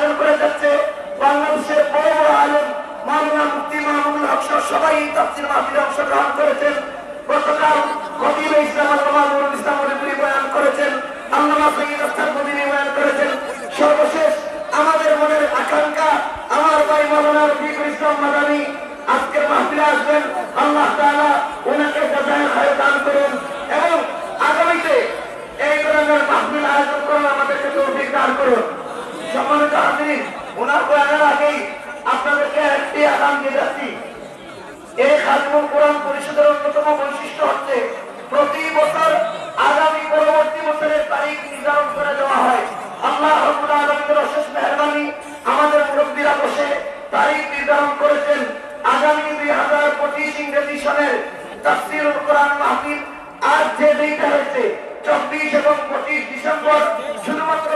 আয়োজন করে যাচ্ছে। বাংলাদেশের বড় বড় আলেম মাওলানা মুফতি মাহমুদুল হক সবাই তাফসীর মাহফিলে অংশগ্রহণ করেছেন। গতকাল খতিবে ইসলাম আল্লামা নুরুল ইসলাম মনিপুরি বয়ান করেছেন, আল্লামা সৈয়দ আফসার মদিনী বয়ান করেছেন। সর্বশেষ আমাদের মনের আকাঙ্ক্ষা আমার ভাই মাওলানা রফিকুল ইসলাম মাদানী আজকের মাহফিলে আসবেন। আল্লাহ তাআলা ওনাকে জাযায়ে খায়র দান করুন এবং আগামীতে এই ধরনের মাহফিল আয়োজন করার আমাদেরকে তৌফিক দান করুন। সম্মানিত হাজিরিন, ওনার বয়ানের আগেই আপনাদেরকে একটি আগাম দিয়ে যাচ্ছি। এই খাদিমুল কোরআন পরিষদের অন্যতম বৈশিষ্ট্য হচ্ছে প্রতি বছর আগামী পরবর্তী বছরের তারিখ নির্ধারণ করে দেওয়া হয়। আল্লাহ রাব্বুল আলামিনের অশেষ মেহেরবানি, আমাদের মুরব্বীরা বসে তারিখ নির্ধারণ করেছেন। আগামী 2025 ইংরেজি সনের তাফসীরুল কোরআন মাহফিল আজ যে ডেটে হয়েছে 24 এবং 25 ডিসেম্বর, শুধুমাত্র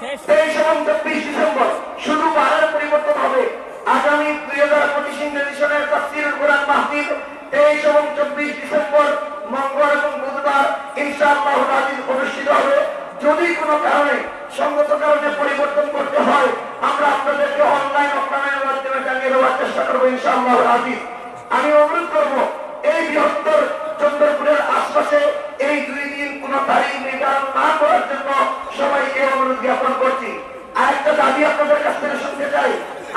23 এবং 24 ডিসেম্বর শুধু বারের পরিবর্তন হবে। আগামী 2025 ইংরেজি সনের তাফসীরুল কোরআন মাহফিল 23 এবং 24 ডিসেম্বর মঙ্গলবার এবং বুধবার ইনশাআল্লাহ তাআলা অনুষ্ঠিত হবে। যদি কোনো কারণে সঙ্গত কারণে পরিবর্তন করতে হয়, আমরা আপনাদেরকে অনলাইন অফলাইনের মাধ্যমে জানিয়ে দেওয়ার চেষ্টা করবো ইনশাআল্লাহ আজিজ। আমি অনুরোধ করব এই বৃহত্তর চন্দ্রপুরের আশপাশে এই 2 দিন কোন তারিখ নির্ধারণ না করার জন্য সবাইকে অনুরোধ জ্ঞাপন করছি। আরেকটা দাবি আপনাদের কাছ থেকে শুনতে চাই,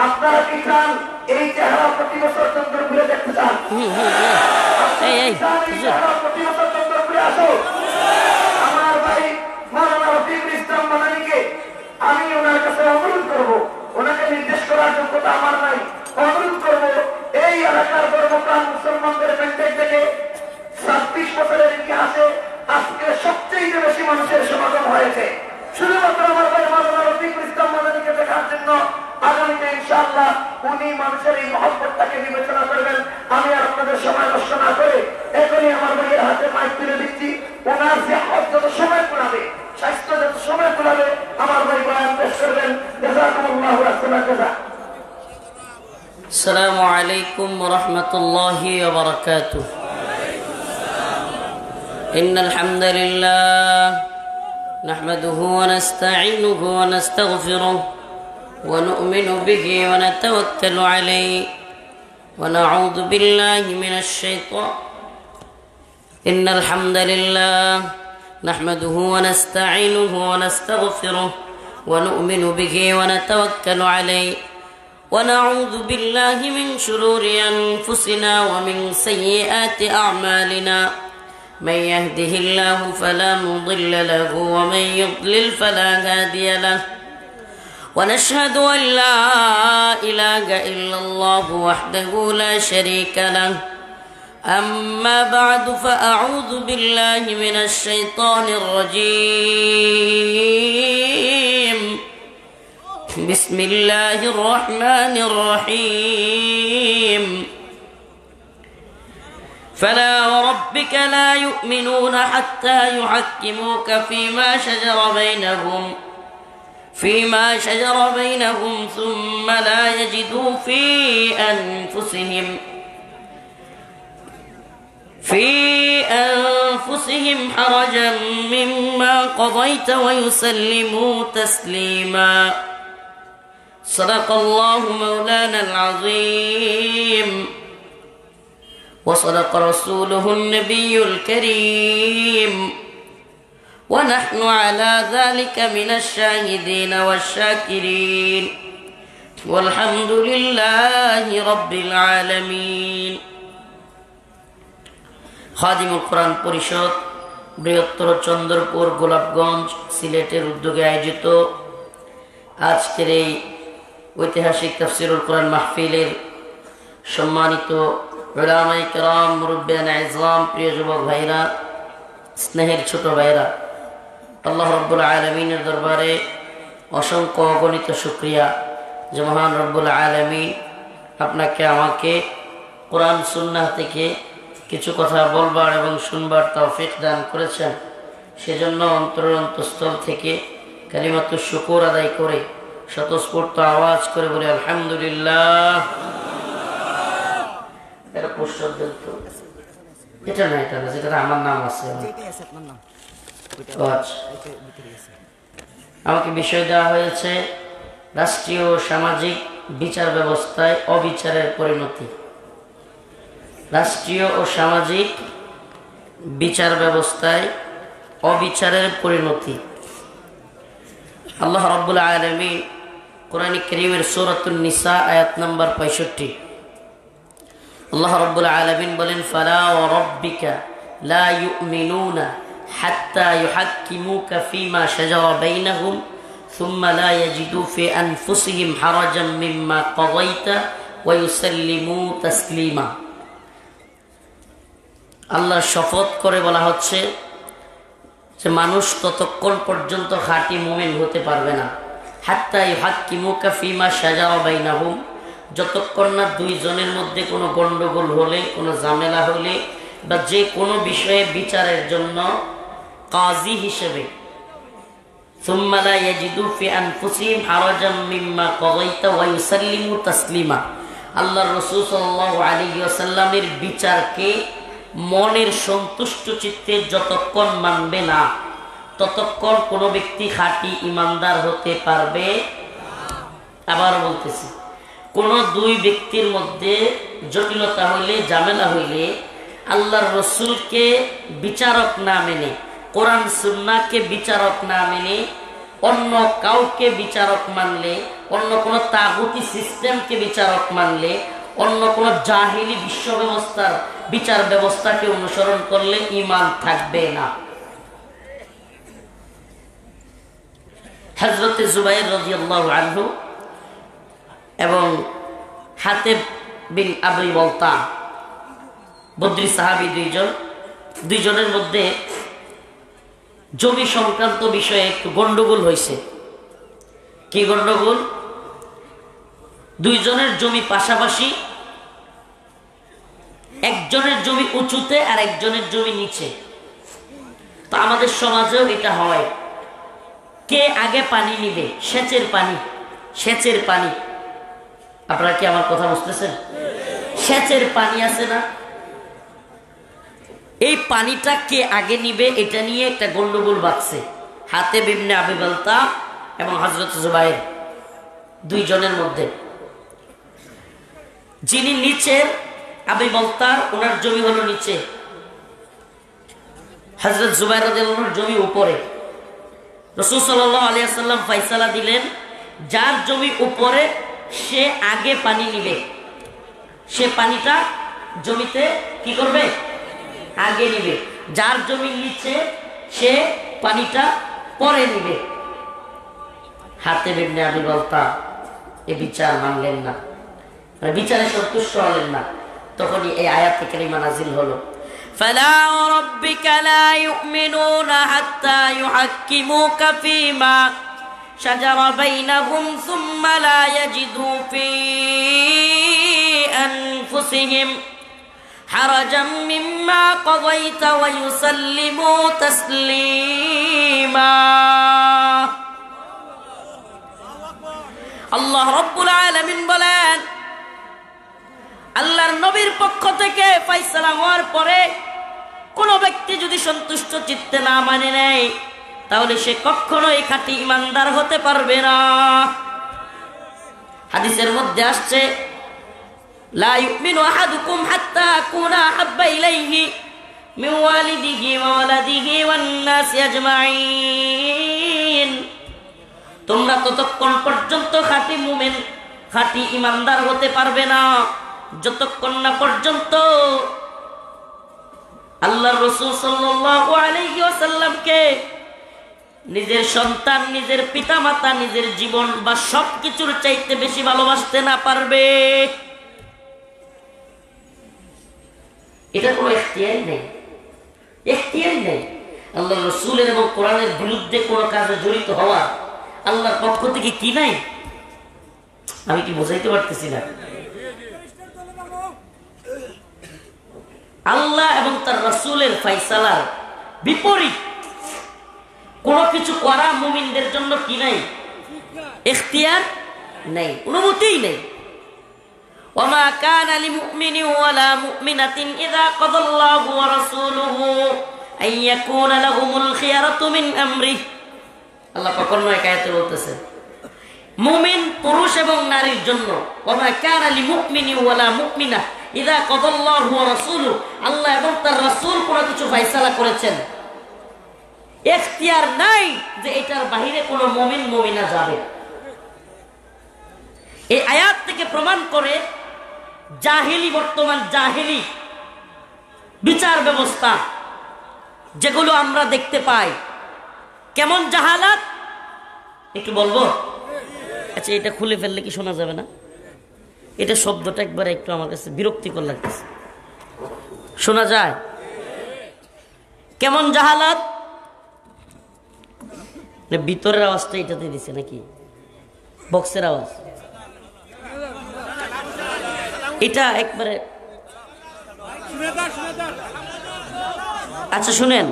আপনারা কি চান এই চেহারা প্রতি বছর চন্দ্রপুরে দেখতে চান? প্রতি বছর চন্দ্রপুরে আসো। আমার ভাই মাওলানা রফিকুল ইসলাম মাদানীকে আমি ওনার কাছে অনুরোধ করবো, ওনাকে নির্দেশ করার যোগ্যতা আমার নাই, অনুরোধ করবো এই এলাকার ধর্মপ্রাণ মুসলমানদের মেন্টেন থেকে 26 বছরের ইতিহাসে আজকে সবচেয়ে বেশি মানুষের সমাগম হয়েছে শুধুমাত্র আমার ভাই মাওলানা রফিকুল ইসলাম মাদানীকে দেখার জন্য। আগামীতে ইনশাআল্লাহ উনি মানুষের এই মহব্বতটাকে বিবেচনা করবেন। আমি আর আপনাদের সময় নষ্ট না করে এখনই আমার ভাইয়ের হাতে মাইক তুলে দিচ্ছি। ওনার যে যত সময় কুলাবে, স্বাস্থ্য যত সময় কুলাবে, আমার ভাই বয়ান পেশ করবেন। জাযাকুমুল্লাহু আহসানাল জাযা। আসসালামু আলাইকুম ওয়া রাহমাতুল্লাহি ওয়া বারাকাতুহু। ইন্নাল হামদালিল্লাহ নাহমাদুহু ওয়া নাস্তাঈনুহু ওয়া নাস্তাগফিরুহু ওয়া নু'মিনু বিহি ওয়া নাতাওয়াক্কালু আলাইহি ওয়া না'উযু বিল্লাহি মিনাশ শাইতানির ইন্নাল হামদালিল্লাহ নাহমাদুহু ওয়া নাস্তাঈনুহু ওয়া নাস্তাগফিরুহু ওয়া নু'মিনু বিহি ওয়া নাতাওয়াক্কালু আলাইহি ونعوذ بالله من شرور أنفسنا ومن سيئات أعمالنا من يهده الله فلا مضل له ومن يضلل فلا هادي له ونشهد أن لا إله إلا الله وحده لا شريك له أما بعد فأعوذ بالله من الشيطان الرجيم بسم الله الرحمن الرحيم فلا وربك لا يؤمنون حتى يحكموك فيما شجر بينهم ثم لا يجدوا في أنفسهم حرجا مما قضيت ويسلموا تسليما صدق الله مولانا العظيم وصدق رسوله النبي الكريم ونحن على ذلك من الشاهدين والشاكرين والحمد لله رب العالمين। খাদিমুল কোরআন পরিষদ বৃহত্তর চন্দ্রপুর গোলাপগঞ্জ সিলেটের উদ্যোগে আয়োজিত আজকের এই ঐতিহাসিক তাফসীরুল কোরআন মাহফিলের সম্মানিত উলামায়ে কেরাম, মুরব্বিয়ানে ইসলাম, প্রিয় যুবক ভাইরা, স্নেহের ছোট ভাইরা, আল্লাহ রাব্বুল আলামিনের দরবারে অসংখ্য অগণিত শুকরিয়া যে মহান রব্বুল আলামিন আপনাকে আমাকে কোরআন সুন্নাহ থেকে কিছু কথা বলবার এবং শুনবার তৌফিক দান করেছেন। সেজন্য অন্তরস্থল থেকে কালিমাতুশ শুকর আদায় করে স্বতঃস্ফূর্ত আওয়াজ করে বলে আলহামদুলিল্লাহ। এটা পোস্টার দেন তো, এটা না যেটা আমার নাম আছে। আমাকে বিষয় দেওয়া হয়েছে রাষ্ট্রীয় ও সামাজিক বিচার ব্যবস্থায় অবিচারের পরিণতি। রাষ্ট্রীয় ও সামাজিক বিচার ব্যবস্থায় অবিচারের পরিণতি। আল্লাহ রাব্বুল আলামিন কোরআন কারীমের সূরাতুন নিসা আয়াত নাম্বার 65 আল্লাহ রাব্বুল আলামিন বলেন, ফালা ওয়া রাব্বিকা লা ইউমিনুনা হাত্তা ইউহাক্কিমুকা ফীমা শাজারা বাইনাহুম সুম্মা লা ইয়াজিদু ফি আনফুসিহিম হারাজাম মিম্মা কাযাইতা ওয়া ইউসাল্লিমু তাসলিমা। আল্লাহর শপথ করে বলা হচ্ছে যে মানুষ ততক্ষণ পর্যন্ত খাঁটি মুমিন হতে পারবে না, হাত্তা ইউহাক্কিমুকা ফীমা শাজারা বাইনাহুম, যতক্ষণ না দুইজনের মধ্যে কোনো গন্ডগোল হলে, কোনো ঝামেলা হলে বা যে কোনো বিষয়ে বিচারের জন্য কাজী হিসেবে সুম্মা লা ইয়াজিদু ফি আনফুসিহিম হারাজাম মিম্মা কাযাইতা ওয়া ইউসাল্লিমু তাসলিমা। আল্লাহর রাসূল সাল্লাল্লাহু আলাইহি ওয়াসাল্লামের বিচারকে মনের সন্তুষ্ট চিত্তে যতক্ষণ মানবে না ততক্ষণ কোনো ব্যক্তি খাঁটি ইমানদার হতে পারবে। আবার বলতেছি, কোনো দুই ব্যক্তির মধ্যে জটিলতা হইলে, ঝামেলা হইলে আল্লাহর রসুলকে বিচারক না মেনে, কোরআন সুন্নাহকে বিচারক না মেনে অন্য কাউকে বিচারক মানলে, অন্য কোনো তাগুতি সিস্টেমকে বিচারক মানলে, অন্য কোনো জাহিলি বিশ্ব ব্যবস্থার বিচার ব্যবস্থাকে অনুসরণ করলে ঈমান থাকবে না। হযরত জুবাইর রাদিয়াল্লাহু আনহু এবং হাতেব বিন আবি বলতা বদরি সাহাবী দুইজনের মধ্যে জমি সংক্রান্ত বিষয়ে একটু গন্ডগোল হয়েছে। কি গন্ডগোল? দুইজনের জমি পাশাপাশি, একজনের জমি উঁচুতে আর একজনের জমি নিচে। তো আমাদের সমাজেও এটা হয়, কে আগে পানি নিবে? সেচের পানি। আপনারা কি আমার কথা বুঝতেছেন? সেচের পানি আছে না, এই পানিটা কে আগে নিবে এটা নিয়ে একটা গন্ডগোল বাঁধছে হাতেব ইবনে আবি বলতা এবং হযরত জুবাইর দুইজনের মধ্যে। যিনি নিচের আবি বলতার, ওনার জমি হলো নিচে, হযরত জুবাইর রাদিয়াল্লাহু আনহুর জমি উপরে। রাসূল সাল্লাল্লাহু আলাইহি ওয়াসাল্লাম ফয়সালা দিলেন, যার জমি উপরে সে আগে পানি নিবে, সে পানিটা জমিতে কি করবে? আগে নিবে। যার জমি নিচে সে পানিটা পরে নিবে। হাতেব ইবনে আবি বলতা এই বিচার মানলেন না, বিচারে সন্তুষ্ট হলেন না। তখনই এই আয়াত কারিমা নাযিল হলো, ফালা রাব্বিকা লা ইউমিনুনা হাত্তা ইউহাক্কিমুকা ফীমা শাজারা বাইনাহুম সুম্মা লা ইয়াজিদু ফি আনফুসিহিম হারাজাম মিম্মা কাযাইতা ওয়া ইউসাল্লিমু তাসলিমা। আল্লাহ রাব্বুল আলামিন বলেন, আল্লাহর নবীর পক্ষ থেকে ফয়সালা হওয়ার পরে কোন ব্যক্তি যদি সন্তুষ্ট চিত্তে না মানে নেয় তাহলে সে কখনোই খাঁটি ইমানদার হতে পারবে না। হাদিসের মধ্যে আসছে, লা ইউমিনু আহাদুকুম হাত্তা আকুনা আহাব্বা ইলাইহি মিন ওয়ালিদিহি ওয়া ওয়ালাদিহি ওয়ান নাসি আজমাইন। তোমরা ততক্ষণ পর্যন্ত খাঁটি মুমিন, খাঁটি ইমানদার হতে পারবে না যতক্ষণ না পর্যন্ত আল্লাহর রাসূল সাল্লাল্লাহু আলাইহি ওয়াসাল্লামকে নিজের সন্তান, নিজের পিতামাতা, নিজের জীবন বা সবকিছুর চাইতে বেশি ভালোবাসতে না পারবে। এটা কোনো ইখতিয়ার নেই। আল্লাহর রাসূলের এবং কোরআনের বিরুদ্ধে কোনো কাজে জড়িত হওয়া আল্লাহর পক্ষ থেকে কি নাই? আমি কি বোঝাইতে পারতেছি না? আল্লাহ এবং তার রাসূলের ফয়সালার বিপরীত কোনো কিছু করা মুমিনদের জন্য কি নাই? ইখতিয়ার নেই, অনুমতিই নেই। ওয়ামা কানা লিমুমিনিন ওয়ালা মুমিনাতিন ইযা কাদাল্লাহু ওয়া রাসূলুহু আন ইয়াকুনা লাহুমুল খিয়ারাতু মিন আমরিহি। আল্লাহ পাক অন্য এক আয়াতে বলতেছেন, মুমিন পুরুষ এবং নারীর জন্য ওমা কানা লিমুমিনি ওয়ালা মুমিনা ইযা কাদাল্লাহু ওয়া রাসূলুহু, আল্লাহ এবং তার রাসূল কোনো কিছু ফয়সালা করেছেন, ইখতিয়ার নাই যে এটার বাইরে কোনো মুমিন মুমিনা যাবে। এই আয়াত থেকে প্রমাণ করে জাহিলি, বর্তমান জাহিলি বিচার ব্যবস্থা যেগুলো আমরা দেখতে পাই, কেমন জাহালাত একটু বলবো? আচ্ছা, এটা খুলে ফেললে কি শোনা যাবে না? এটা শব্দটা একবারে একটু আমার কাছে বিরক্তিকর লাগতেছে। শোনা যায়? কেমন জাহালাত? ভিতরের আওয়াজটা এটাতে দিছে নাকি বক্সের আওয়াজ? এটা একবারে আচ্ছা শুনেন,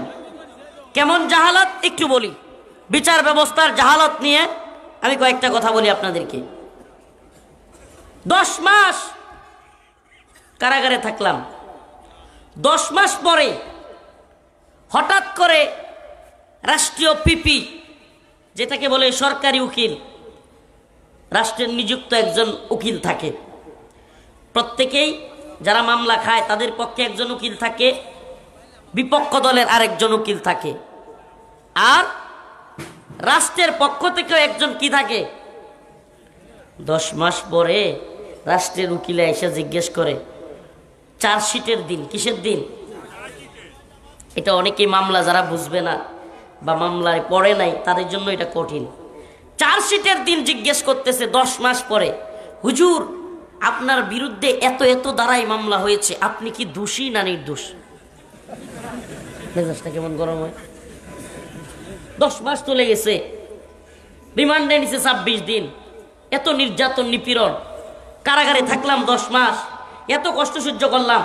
কেমন জাহালাত একটু বলি। বিচার ব্যবস্থার জাহালাত নিয়ে আমি কয়েকটা কথা বলি আপনাদেরকে। 10 মাস কারাগারে থাকলাম। 10 মাস পরে হঠাৎ করে রাষ্ট্রীয় পিপি, যেটাকে বলে সরকারি উকিল, রাষ্ট্রের নিযুক্ত একজন উকিল থাকে। প্রত্যেকেই যারা মামলা খায় তাদের পক্ষে একজন উকিল থাকে, বিপক্ষ দলের আরেকজন উকিল থাকে, আর রাষ্ট্রের পক্ষ থেকেও একজন কি থাকে। 10 মাস পরে রাষ্ট্রের উকিলে এসে জিজ্ঞেস করে চার্জশিটের দিন, কিসের দিন? এটা অনেকেই মামলা যারা বুঝবে না বা মামলায় পড়ে নাই তাদের জন্য এটা কঠিন। চার্জশিটের দিন জিজ্ঞেস করতেছে 10 মাস পরে, হুজুর আপনার বিরুদ্ধে এত এত দ্বারাই মামলা হয়েছে, আপনি কি দোষী না নির্দোষ? মেজাজটা কেমন গরম হয়। 10 মাস চলে গেছে, রিমান্ডে নিছে 26 দিন, এত নির্যাতন নিপীড়ন, কারাগারে থাকলাম 10 মাস, এত কষ্ট সহ্য করলাম,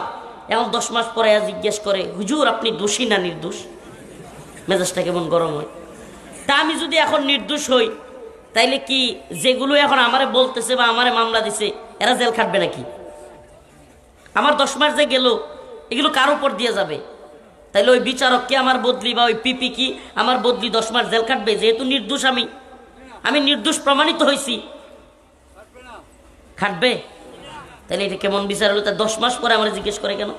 এখন 10 মাস পরে জিজ্ঞেস করে হুজুর আপনি দোষী না নির্দোষ? মেজাজটা কেমন গরম হয়। তা আমি যদি এখন নির্দোষ হই, তাইলে কি যেগুলো এখন আমারে বলতেছে বা আমারে মামলা দিছে এরা জেল খাটবে নাকি? আমার 10 মাস যে গেল এগুলো কার উপর দিয়ে যাবে? তাইলে ওই বিচারক কি আমার বদলি বা ওই পিপি কি আমার বদলি 10 মাস জেল খাটবে? যেহেতু নির্দোষ, আমি নির্দোষ প্রমাণিত হয়েছি, খাটবে? তাহলে এটা কেমন বিচার হলো? তা 10 মাস পরে আমার জিজ্ঞেস করে কেন?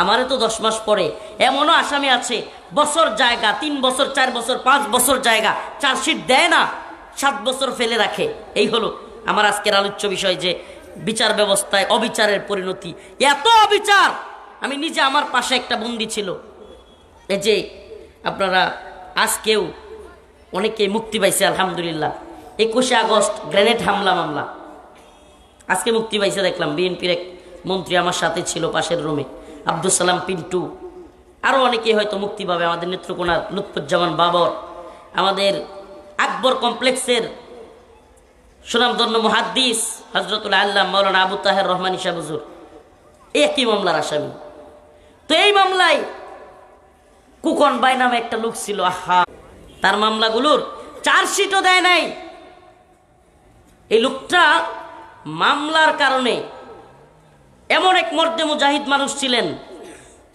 আমারে তো 10 মাস পরে। এমনও আসামি আছে বছর জায়গা, 3 বছর 4 বছর 5 বছর জায়গা, চার্জশিট দেয় না, 7 বছর ফেলে রাখে। এই হলো আমার আজকের আলোচ্য বিষয়, যে বিচার ব্যবস্থায় অবিচারের পরিণতি, এত অবিচার। আমি নিজে, আমার পাশে একটা বন্দী ছিল, এই যে আপনারা আজকেও অনেকে মুক্তি পাইছে আলহামদুলিল্লাহ। 21শে আগস্ট গ্রেনেড হামলা মামলা, আজকে মুক্তি পাইছে দেখলাম। বিএনপির এক মন্ত্রী আমার সাথে ছিল পাশের রুমে, আব্দুল সালাম পিন্টু, আরও অনেকে হয়তো মুক্তি পাবে। আমাদের নেত্রকোনার লুৎফুজ্জামান বাবর, আমাদের আকবর কমপ্লেক্সের সুনামধন্য মুহাদ্দিস হযরতুল আল্লাহ মাওলানা আবু তাহের রহমান ইসা হুজুর একই মামলার আসামি। তো এই মামলায় কুকন বাই নামে একটা লোক ছিল, আহা, তার মামলাগুলোর চার্জশিটও দেয় নাই। এই লোকটা মামলার কারণে এমন এক মর্দে মুজাহিদ মানুষ ছিলেন,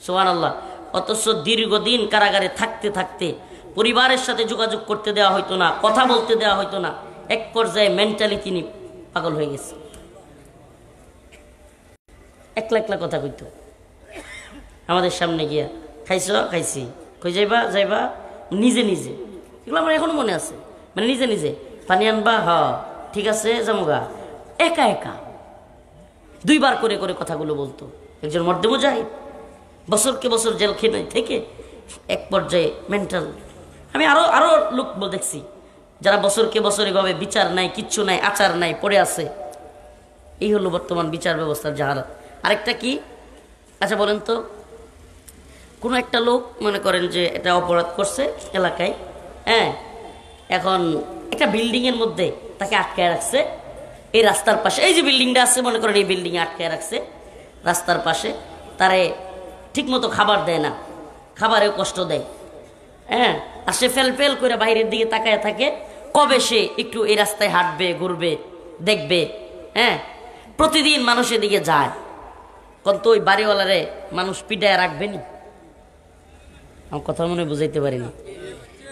সুবহানাল্লাহ। অথচ দীর্ঘদিন কারাগারে থাকতে থাকতে পরিবারের সাথে যোগাযোগ করতে দেওয়া হইতো না, কথা বলতে দেওয়া হইতো না। এক পর্যায়ে মেন্টালি তিনি পাগল হয়ে গেছে, একলা একলা কথা কইত আমাদের সামনে গিয়া, খাইছ? খাইছি। কই যাইবা? যাইবা। নিজে নিজে, এগুলো আমার এখনো মনে আছে, মানে নিজে নিজে, পানি আনবা? হ ঠিক আছে জামুগা। একা একা 2 বার করে করে কথাগুলো বলতো। একজন মর্দে মুজাহিদ, বছরকে বছর জেল খেয়ে থেকে এক পর্যায়ে মেন্টাল। আমি আরো আরো লোক দেখছি যারা বছরকে বছর এভাবে বিচার নাই, কিচ্ছু নাই, আচার নাই, পড়ে আছে। এই হলো বর্তমান বিচার ব্যবস্থার জাহালাত। আরেকটা কি, আচ্ছা বলেন তো, কোনো একটা লোক মনে করেন যে এটা অপরাধ করছে এলাকায়, হ্যাঁ, এখন একটা বিল্ডিংয়ের মধ্যে তাকে আটকায় রাখছে, এই রাস্তার পাশে, এই যে বিল্ডিংটা আছে মনে করেন, এই বিল্ডিংয়ে আটকায় রাখছে রাস্তার পাশে। তারে ঠিক মতো খাবার দেয় না, খাবারেও কষ্ট দেয়, হ্যাঁ, আর সে ফেল ফেল করে বাইরের দিকে তাকায় থাকে, কবে সে একটু এই রাস্তায় হাঁটবে, ঘুরবে, দেখবে, হ্যাঁ। প্রতিদিন মানুষের দিকে যায়, কত ওই বাড়িওয়ালারে মানুষ পিটায় রাখবেনি? আমার কথা মনে বুঝাইতে পারিনি।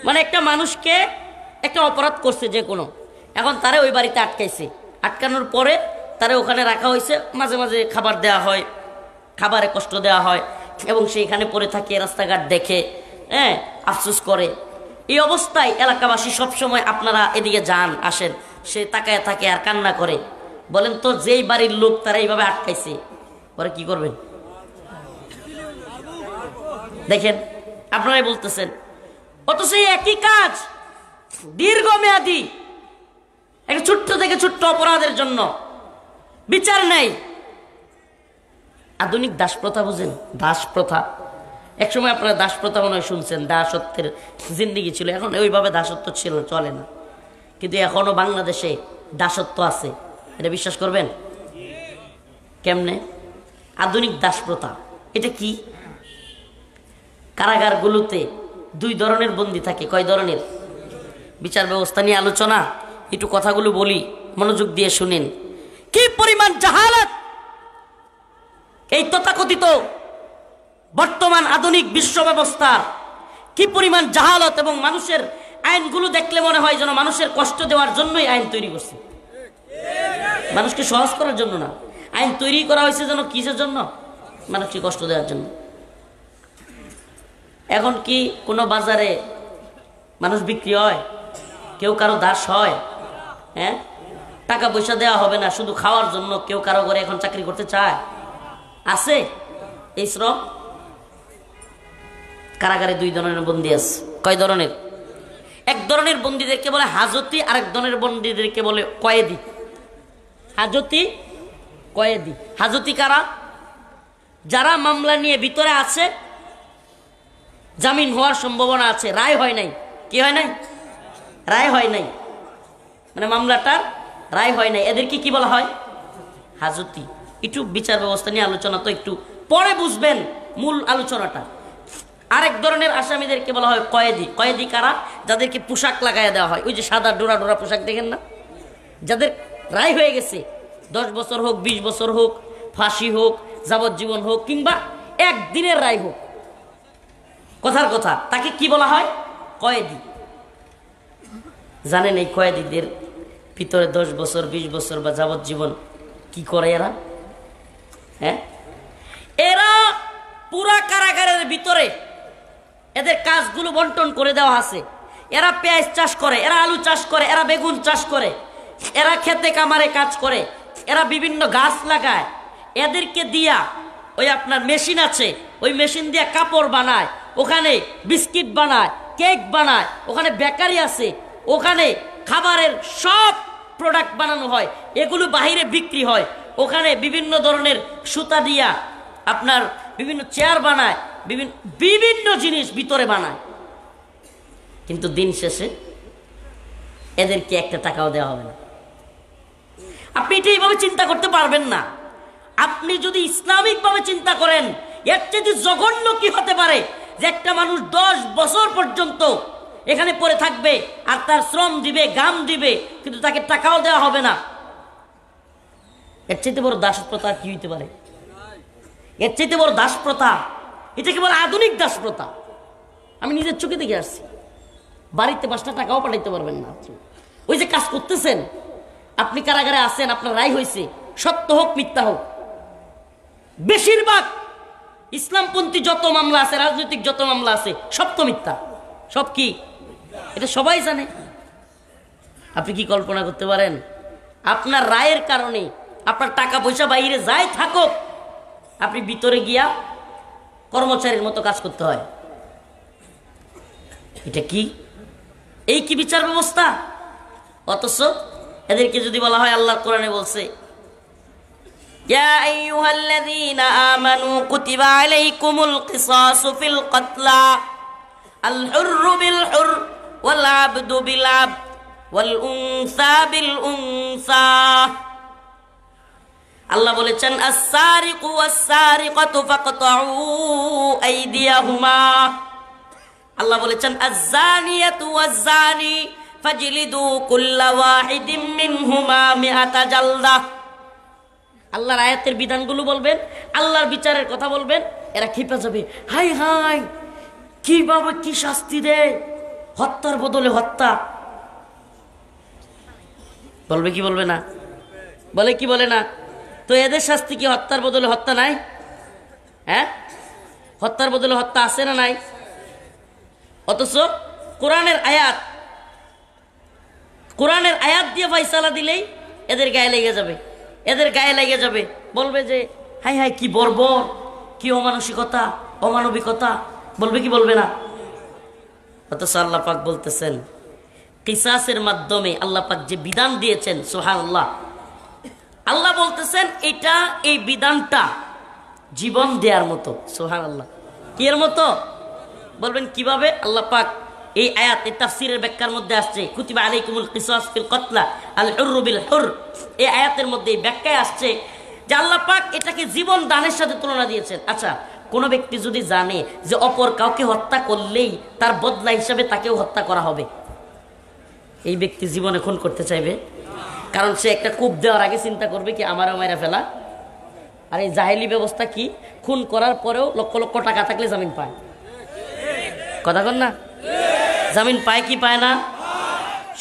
মানে একটা মানুষকে একটা অপরাধ করছে যে কোনো, এখন তারে ওই বাড়িতে আটকাইছে, আটকানোর পরে তারে ওখানে রাখা হয়েছে, মাঝে মাঝে খাবার দেওয়া হয়, খাবারে কষ্ট দেওয়া হয় এবং সেইখানে পড়ে থাকে, রাস্তাঘাট দেখে, হ্যাঁ, আফসোস করে। এই অবস্থায় এলাকাবাসী সবসময় আপনারা এদিকে যান আসেন, সে তাকায় থাকে আর কান্না করে। বলেন তো যেই বাড়ির লোক তারা এইভাবে আটকাইছে, পরে কি করবেন? দেখেন আপনারাই বলতেছেন, অথচ এই একই কাজ দীর্ঘমেয়াদী একটা ছোট্ট থেকে ছোট্ট অপরাধের জন্য বিচার নেই। আধুনিক দাস প্রথা বুঝেন? দাস প্রথা, একসময় আপনারা দাস প্রথা মনে হয় শুনছেন, দাসত্বের জিন্দিগি ছিল, এখন ওইভাবে দাসত্ব ছিল, চলে না। কিন্তু এখনো বাংলাদেশে দাসত্ব আছে, এটা বিশ্বাস করবেন? কেমনে? আধুনিক দাস প্রথা এটা কি? কারাগারগুলোতে দুই ধরনের বন্দী থাকে। কয় ধরনের? বিচার ব্যবস্থা নিয়ে আলোচনা, একটু কথাগুলো বলি, মনোযোগ দিয়ে শুনেন। কি পরিমাণ জাহালাত এই তথাকথিত বর্তমান আধুনিক বিশ্ব ব্যবস্থা, কি পরিমাণ জাহালত! এবং মানুষের আইনগুলো দেখলে মনে হয় যেন মানুষের কষ্ট দেওয়ার জন্যই আইন তৈরি করছে, মানুষকে সহজ করার জন্য না। আইন তৈরি করা হয়েছে যেন কিসের জন্য? মানুষকে কষ্ট দেওয়ার জন্য। এখন কি কোনো বাজারে মানুষ বিক্রি হয়? কেউ কারো দাস হয়? হ্যাঁ, টাকা পয়সা দেওয়া হবে না, শুধু খাওয়ার জন্য কেউ কারো ঘরে এখন চাকরি করতে চায়? আছে এই শ্রম? কারাগারে দুই ধরনের বন্দী আছে। কয় ধরনের? এক ধরনের বন্দীদেরকে বলে হাজতি, আরেক ধরনের বন্দীদেরকে বলে কয়েদি। হাজতি, কয়েদি। হাজতি কারা? যারা মামলা নিয়ে ভিতরে আছে, জামিন হওয়ার সম্ভাবনা আছে, রায় হয় নাই। কি হয় নাই? রায় হয় নাই, মানে মামলাটার রায় হয় নাই, এদেরকে কি বলা হয়? হাজতি। একটু বিচার ব্যবস্থা নিয়ে আলোচনা, তো একটু পরে বুঝবেন মূল আলোচনাটা। আরেক ধরনের আসামিদেরকে বলা হয় কয়েদি। কয়েদি কারা? যাদেরকে পোশাক লাগাইয়া দেওয়া হয়, ওই যে সাদা ডোরা ডোরা পোশাক দেখেন না, যাদের রায় হয়ে গেছে, 10 বছর হোক, 20 বছর হোক, ফাঁসি হোক, যাবজ্জীবন হোক, কিংবা একদিনের রায় হোক, কথার কথা, তাকে কি বলা হয়? কয়েদি। জানেন এই কয়েদিদের ভিতরে 10 বছর, 20 বছর বা যাবজ্জীবন কি করে এরা? হ্যাঁ, এরা পুরা কারাগারের ভিতরে এদের কাজগুলো বন্টন করে দেওয়া আছে। এরা পেঁয়াজ চাষ করে, এরা আলু চাষ করে, এরা বেগুন চাষ করে, এরা খেতে কামারে কাজ করে, এরা বিভিন্ন গাছ লাগায়। এদেরকে দিয়া ওই আপনার মেশিন আছে, ওই মেশিন দিয়া কাপড় বানায়, ওখানে বিস্কিট বানায়, কেক বানায়, ওখানে বেকারি আছে, ওখানে খাবারের সব প্রোডাক্ট বানানো হয়, এগুলো বাহিরে বিক্রি হয়। ওখানে বিভিন্ন ধরনের সুতা দিয়া আপনার বিভিন্ন চেয়ার বানায়, বিভিন্ন জিনিস ভিতরে বানায়। কিন্তু দিন শেষে এদেরকে একটা টাকাও দেওয়া হবে না। আপনি এটা এইভাবে চিন্তা করতে পারবেন না। আপনি যদি ইসলামিকভাবে চিন্তা করেন, এর চেয়ে জঘন্য কি হতে পারে যে একটা মানুষ 10 বছর পর্যন্ত এখানে পড়ে থাকবে আর তার শ্রম দিবে, গাম দিবে, কিন্তু তাকে টাকাও দেওয়া হবে না। এর চাইতে বড় দাস প্রথা কি হইতে পারে? এর চাইতে বড় দাস প্রথা, এটা কেবল আধুনিক দাস প্রথা। আমি নিজের চোখে দেখে আসছি। বাড়িতে 5টা টাকাও পাঠাইতে পারবেন না। ওই যে কাজ করতেছেন, আপনি কারাগারে আছেন, আপনার রায় হয়েছে, সত্য হোক মিথ্যা হোক, বেশিরভাগ ইসলামপন্থী যত মামলা আছে, রাজনৈতিক যত মামলা আছে, সব তো মিথ্যা। সব কি? এটা সবাই জানে। আপনি কি কল্পনা করতে পারেন আপনার রায়ের কারণে আপনার টাকা পয়সা বাইরে যাই থাকুক, আপনি ভিতরে গিয়া কর্মচারীর মতো কাজ করতে হয়? এটা কি? এই কি বিচার ব্যবস্থা? অথচ এদেরকে যদি বলা হয়, আল্লাহ কোরআনে বলছে, ইয়া আইয়ুহাল্লাযীনা আমানু কুতিবা আলাইকুমুল কিসাসু ফিল কতলা আল হুররু বিল হুর ওয়াল আবদু বিল আবদ ওয়াল উনসা বিল উনসা। আল্লাহ বলেছেন, আস-সারিকু ওয়াস-সারিকাতু ফাকতাউ আইদিয়াহুমা। আল্লাহ বলেছেন, আজ-জানিয়াতু ওয়াজ-জানি ফাজলিদু কুল্লা ওয়াহিদিম মিনহুমা মিআতা জালদা। আল্লাহর আয়াতের বিধানগুলো বলবেন, আল্লাহর বিচারের কথা বলবেন, এরা ক্ষিপে যাবে। হাই হাই, কিভাবে কি শাস্তি দেয়, হত্যার বদলে হত্যা। বলবে কি বলবে না? বলে কি বলে না? তো এদের শাস্তি কি হত্যার বদলে হত্যা নাই? হ্যাঁ, হত্যার বদলে হত্যা আছে না নাই? অথচ কোরআনের আয়াত দিয়ে ফয়সালা দিলেই এদের গায়ে লেগে যাবে, এদের গায়ে লেগে যাবে। বলবে যে হাই হাই কি বর্বর, কি অমানসিকতা, অমানবিকতা। বলবে কি বলবে না? অথচ আল্লাহ পাক বলতেছেন কিসাসের মাধ্যমে আল্লাহ পাক যে বিধান দিয়েছেন, সুবহানাল্লাহ, আল্লাহ বলতেছেন এটা, এই বিধানটা জীবন দেওয়ার মতো। সুবহানাল্লাহ, কি এর মতো? বলবেন কিভাবে? আল্লাহ পাক এই আয়াত, এই তাফসীরের ব্যাখ্যার মধ্যে আসছে কুতিবা আলাইকুমুল কিসাস ফিল কতলা আল হুররু বিল হুর। এই আয়াতের মধ্যে এই ব্যাখ্যায় আসছে যে আল্লাহ পাক এটাকে জীবন দানের সাথে তুলনা দিয়েছেন। আচ্ছা, কোনো ব্যক্তি যদি জানে যে অপর কাউকে হত্যা করলেই তার বদলা হিসাবে তাকেও হত্যা করা হবে, এই ব্যক্তি জীবনে খুন করতে চাইবে? কারণ সে একটা কূপ দেওয়ার আগে চিন্তা করবে কি আমারও মেরে ফেলা। আর এই জাহেলি ব্যবস্থা কি, খুন করার পরেও লক্ষ লক্ষ টাকা থাকলে জামিন পায়। কথা কন না? জামিন পায় কি পায় না?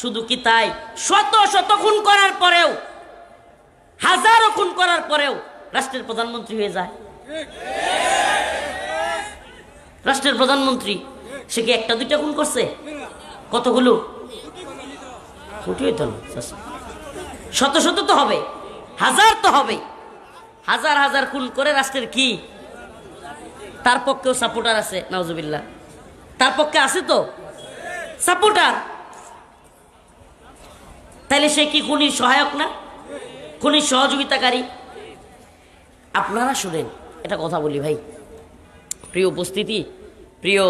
শুধু কি তাই, শত শত খুন করার পরেও, হাজারো খুন করার পরেও রাষ্ট্রের প্রধানমন্ত্রী হয়ে যায়। রাষ্ট্রের প্রধানমন্ত্রী, সে কি একটা দুইটা খুন করছে? কতগুলো? কোটি হইতো না, শত শত তো হবে, হাজার তো হবে। হাজার হাজার খুন করে রাষ্ট্রের কি, তার পক্ষেও সাপোর্টার আছে? নাউজুবিল্লাহ, তার পক্ষে আছে তো সাপোর্টার। তাহলে সে কি খুনির সহায়ক না, খুনির সহযোগিতাকারী? আপনারা শুনেন, এটা কথা বলি ভাই, প্রিয় উপস্থিতি, প্রিয়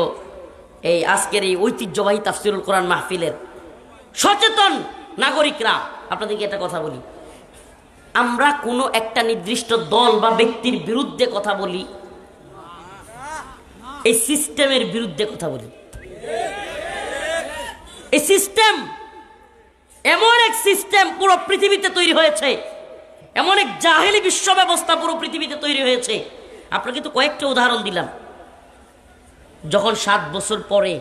এই আজকের এই ঐতিহ্যবাহী তাফসীরুল কোরআন মাহফিলের সচেতন নাগরিকরা, আপনাদেরকে একটা কথা বলি। আমরা কোনো একটা নির্দিষ্ট দল বা ব্যক্তির বিরুদ্ধে কথা বলি, এই সিস্টেমের বিরুদ্ধে কথা বলি। এই সিস্টেম এমন এক সিস্টেম পুরো পৃথিবীতে তৈরি হয়েছে, এমন এক জাহেলি বিশ্ব ব্যবস্থা পুরো পৃথিবীতে তৈরি হয়েছে। আপনাকে তো কয়েকটা উদাহরণ দিলাম। যখন 7 বছর পরে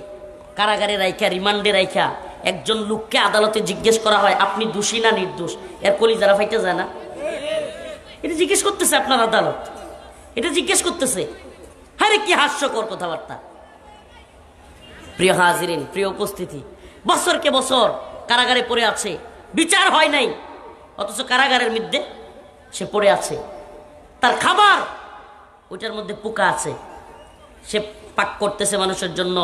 কারাগারে রাইখা, রিমান্ডে রাইখা একজন লোককে আদালতে জিজ্ঞেস করা হয় আপনি দোষী না নির্দোষ, এর কলিজারা ফাইটা যায় না? এটা জিজ্ঞেস করতেছে আপনার আদালত, এটা জিজ্ঞেস করতেছে। আরে কি হাস্যকর কথাবার্তা। প্রিয় হাজিরিন, প্রিয় উপস্থিতি, বছরকে বছর কারাগারে পড়ে আছে, বিচার হয় নাই, অথচ কারাগারের মধ্যে সে পড়ে আছে। তার খাবার ওইটার মধ্যে পোকা আছে, সে পাক করতেছে মানুষের জন্য,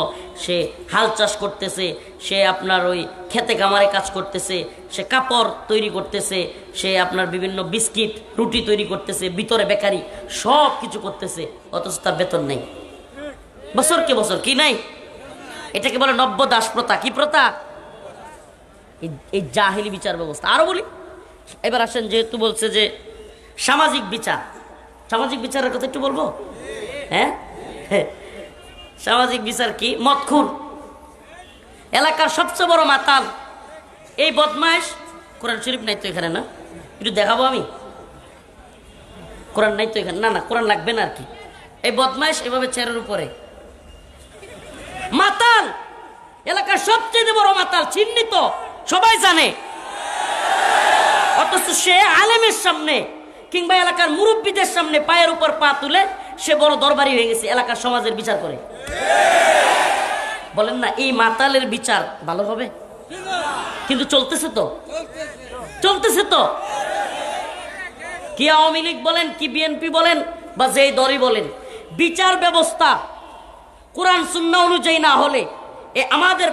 সে হাল চাষ করতেছে, সে আপনার ওই খেতে কামারে কাজ করতেছে, সে কাপড় তৈরি করতেছে, সে আপনার বিভিন্ন বিস্কিট রুটি তৈরি করতেছে, ভিতরে বেকারি সব কিছু করতেছে, অথচ তার বেতন নেই। বছরকে বছর কি নাই? এটাকে বলে নব্য দাস প্রথা। কি প্রথা? এই জাহেলি বিচার ব্যবস্থা। আরো বলি, এবার আসেন, যেহেতু বলছে যে সামাজিক বিচার, সামাজিক বিচারের কথা একটু বলবো। হ্যাঁ, সামাজিক বিচার কি? মদখুর, এলাকার সবচেয়ে বড় মাতাল, এই বদমাইশ। কোরআন শরীফ নাই তো এখানে, না একটু দেখাবো আমি? কোরআন নাই তো এখানে, না না কোরআন লাগবে না আর কি। এই বদমাইশ এভাবে চেয়ারের উপরে মাতাল, এলাকার সবচেয়ে বড় মাতাল, চিহ্নিত, সবাই জানে। অথচ সে আলেমের সামনে কিংবা এলাকার মুরব্বীদের সামনে পায়ের উপর পা তুলে সে বড় দরবারি হয়ে গেছে, এলাকার সমাজের বিচার করে। বলেন না এই মাতালের বিচার ভালো হবে? কিন্তু চলতেছে তো, চলতেছে তো। কি আওয়ামী লীগ বলেন, কি বিএনপি বলেন, বা যেই দলই বলেন, বিচার ব্যবস্থা কোরআন সুন্নাহ অনুযায়ী না হলে আমাদের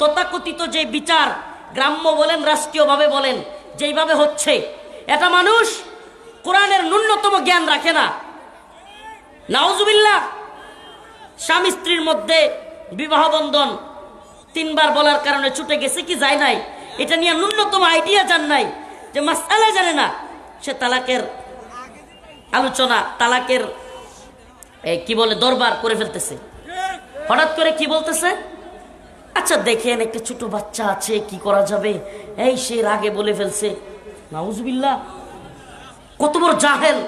তথাকথিত যে বিচার, গ্রাম্য বলেন রাষ্ট্রীয়ভাবে বলেন, যেইভাবে হচ্ছে, এটা মানুষ কোরআনের ন্যূনতম জ্ঞান রাখে না। নাউজুবিল্লাহ, স্বামী স্ত্রীর মধ্যে বিবাহ বন্ধন 3 বার বলার কারণে ছুটে গেছে কি যায় নাই, এটা নিয়ে ন্যূনতম আইডিয়া জান নাই, যে মাসআলা জানে না, সে তালাকের আলোচনা, তালাকের কি বলে দরবার করে ফেলতেছে। হঠাৎ করে কি বলতেছে, আচ্ছা দেখেন একটা ছোট বাচ্চা আছে, কি করা যাবে, এই সে রাগে বলে ফেলছে। নাউজুবিল্লাহ, কত বড় জাহেল,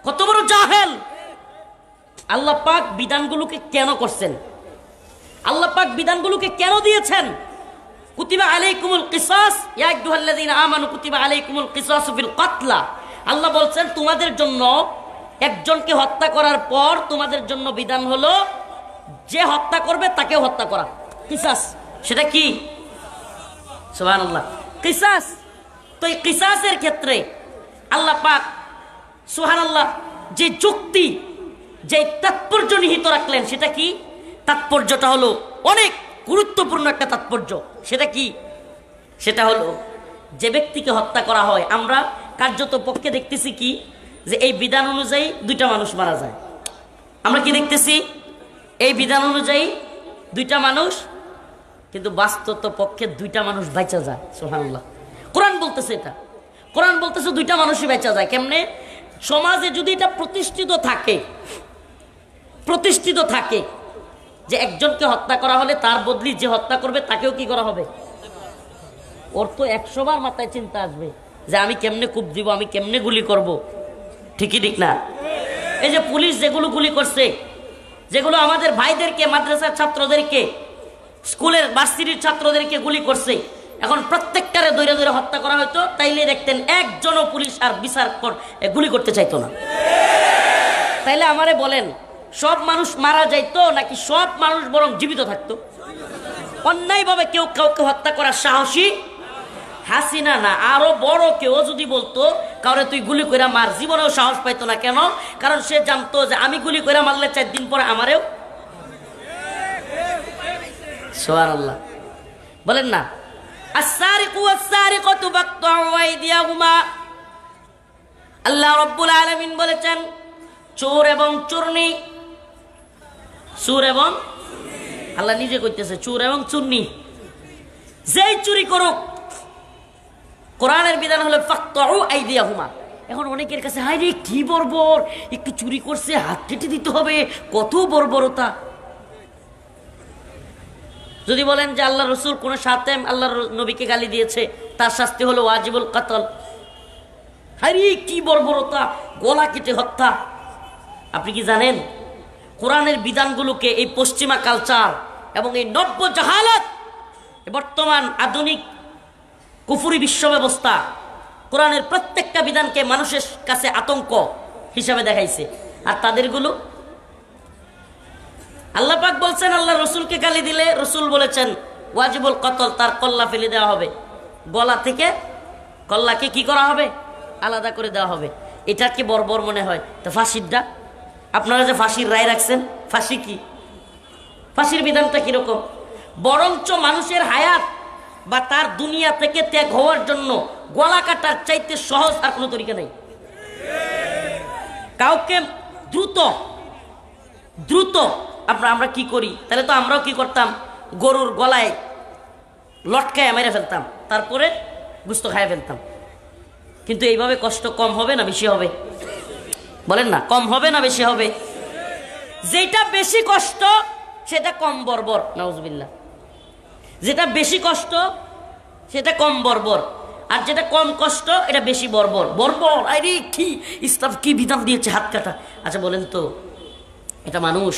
কত বড় জাহেল। আল্লাহ পাক বিধানগুলোকে কেন করছেন? আল্লাহ পাক বিধানগুলোকে কেন দিয়েছেন? কুতিবা আলাইকুমুল কিসাস ইয়া আইয়ুহাল্লাযীনা আমানু কুতিবা আলাইকুমুল কিসাসু ফিল কতলা। আল্লাহ বলছেন তোমাদের জন্য একজনকে হত্যা করার পর তোমাদের জন্য বিধান হলো যে হত্যা করবে তাকে হত্যা করা, কিসাস। সেটা কি? সুবহানাল্লাহ, কিসাস। তো এই কিসাসের ক্ষেত্রে আল্লাহ পাক সুবহানাল্লাহ যে যুক্তি, যে তাৎপর্য নিহিত রাখলেন সেটা কি? তাৎপর্যটা হলো অনেক গুরুত্বপূর্ণ একটা তাৎপর্য। সেটা কি? সেটা হলো যে ব্যক্তিকে হত্যা করা হয়, আমরা কার্যত পক্ষে দেখতেছি কি যে এই বিধান অনুযায়ী দুইটা মানুষ মারা যায়। আমরা কি দেখতেছি? এই বিধান অনুযায়ী দুইটা মানুষ, কিন্তু বাস্তব পক্ষে দুইটা মানুষ বেঁচে যায়। সুবহানাল্লাহ, কোরআন বলতেছে এটা। কোরআন বলতেছে দুইটা মানুষই বেঁচে যায়। কেমনে? সমাজে যদি এটা প্রতিষ্ঠিত থাকে যে একজনকে হত্যা করা হলে তার বদলি যে হত্যা করবে তাকেও কি করা হবে? ওর তো 100 বার মাথায় চিন্তা আসবে যে আমি কেমনে কূপ দিব, আমি কেমনে গুলি করব। ঠিকই ঠিক না? এই যে পুলিশ যেগুলো গুলি করছে, যেগুলো আমাদের ভাইদেরকে, মাদ্রাসার ছাত্রদেরকে, স্কুলের ভার্সিটির ছাত্রদেরকে গুলি করছে, এখন প্রত্যেকটারে দৈরে দৈরে হত্যা করা হয়তো, তাইলে দেখতেন একজনও পুলিশ আর বিচার গুলি করতে চাইতো না। তাইলে আমারে বলেন, সব মানুষ মারা যাইতো নাকি সব মানুষ বরং জীবিত থাকতো? অন্যায়ভাবে কেউ কাউকে হত্যা করার সাহসী হাসিনা না, আরো বড় কেউ যদি বলতো কাউরে তুই গুলি কইরা মার, জীবনেও সাহস পাইতো না। কেন? কারণ সে জানতো যে আমি গুলি কইরা মারলে 4 দিন পরে আমারেও। সুবহানাল্লাহ, বলেন না? আস-সারিকু ওয়াস-সারিকাতু ফাকতাউ আইদিয়াহুমা। আল্লাহ রাব্বুল আলামিন বলেছেন চোর এবং চোরনি, চোর এবং, আল্লাহ নিজে কইতেছে চোর এবং চুন্নি, যেই চুরি করুক, কোরআনের বিধান হলো ফাকতাউ আইদিয়াহুমা। এখন অনেকের কাছে হায় রে কি বর্বর, একটু চুরি করছে হাত কেটে দিতে হবে, কত বর্বরতা। যদি বলেন যে আল্লাহ রসুল কোন সাতেম আল্লাহর নবীকে গালি দিয়েছে, তার শাস্তি হলো ওয়াজিবুল কাতল, হায় রে কি বর্বরতা, গলা কেটে হত্যা। আপনি কি জানেন কোরআনের বিধানগুলোকে এই পশ্চিমা কালচার এবং এই নব্য জাহালাত, বর্তমান আধুনিক কুফরি বিশ্ব ব্যবস্থা কোরআনের প্রত্যেকটা বিধানকে মানুষের কাছে আতঙ্ক হিসাবে দেখাইছে। আর তাদেরগুলো আল্লাহ পাক বলছেন আল্লাহ রসুলকে গালি দিলে রসুল বলেছেন ওয়াজিবুল কতল, তার কল্লা ফেলে দেওয়া হবে, গলা থেকে কল্লাকে কি করা হবে? আলাদা করে দেওয়া হবে। এটা কি বর্বর মনে হয়? তো ফাঁসিরটা, আপনারা যে ফাঁসির রায় রাখছেন, ফাঁসি কি? ফাঁসির বিধানটা কিরকম? বরঞ্চ মানুষের হায়াত বা তার দুনিয়া থেকে ত্যাগ হওয়ার জন্য গলা কাটার চাইতে সহজ আর কোনো তরিকা নেই। কাউকে দ্রুত আমরা কি করি? তাহলে তো আমরাও কি করতাম? গরুর গলায় লটকায় মেরে ফেলতাম, তারপরে গুস্ত খাইয়ে ফেলতাম। কিন্তু এইভাবে কষ্ট কম হবে না বেশি হবে? বলেন না, কম হবে না বেশি হবে? যেটা বেশি কষ্ট সেটা কম বর্বর, নাউজুবিল্লাহ। যেটা বেশি কষ্ট সেটা কম বর্বর, আর যেটা কম কষ্ট এটা বেশি বর্বর। বর্বর আরে কি ইসলাম কি বিধান দিয়েছে, হাত কাটা। আচ্ছা বলেন তো, এটা মানুষ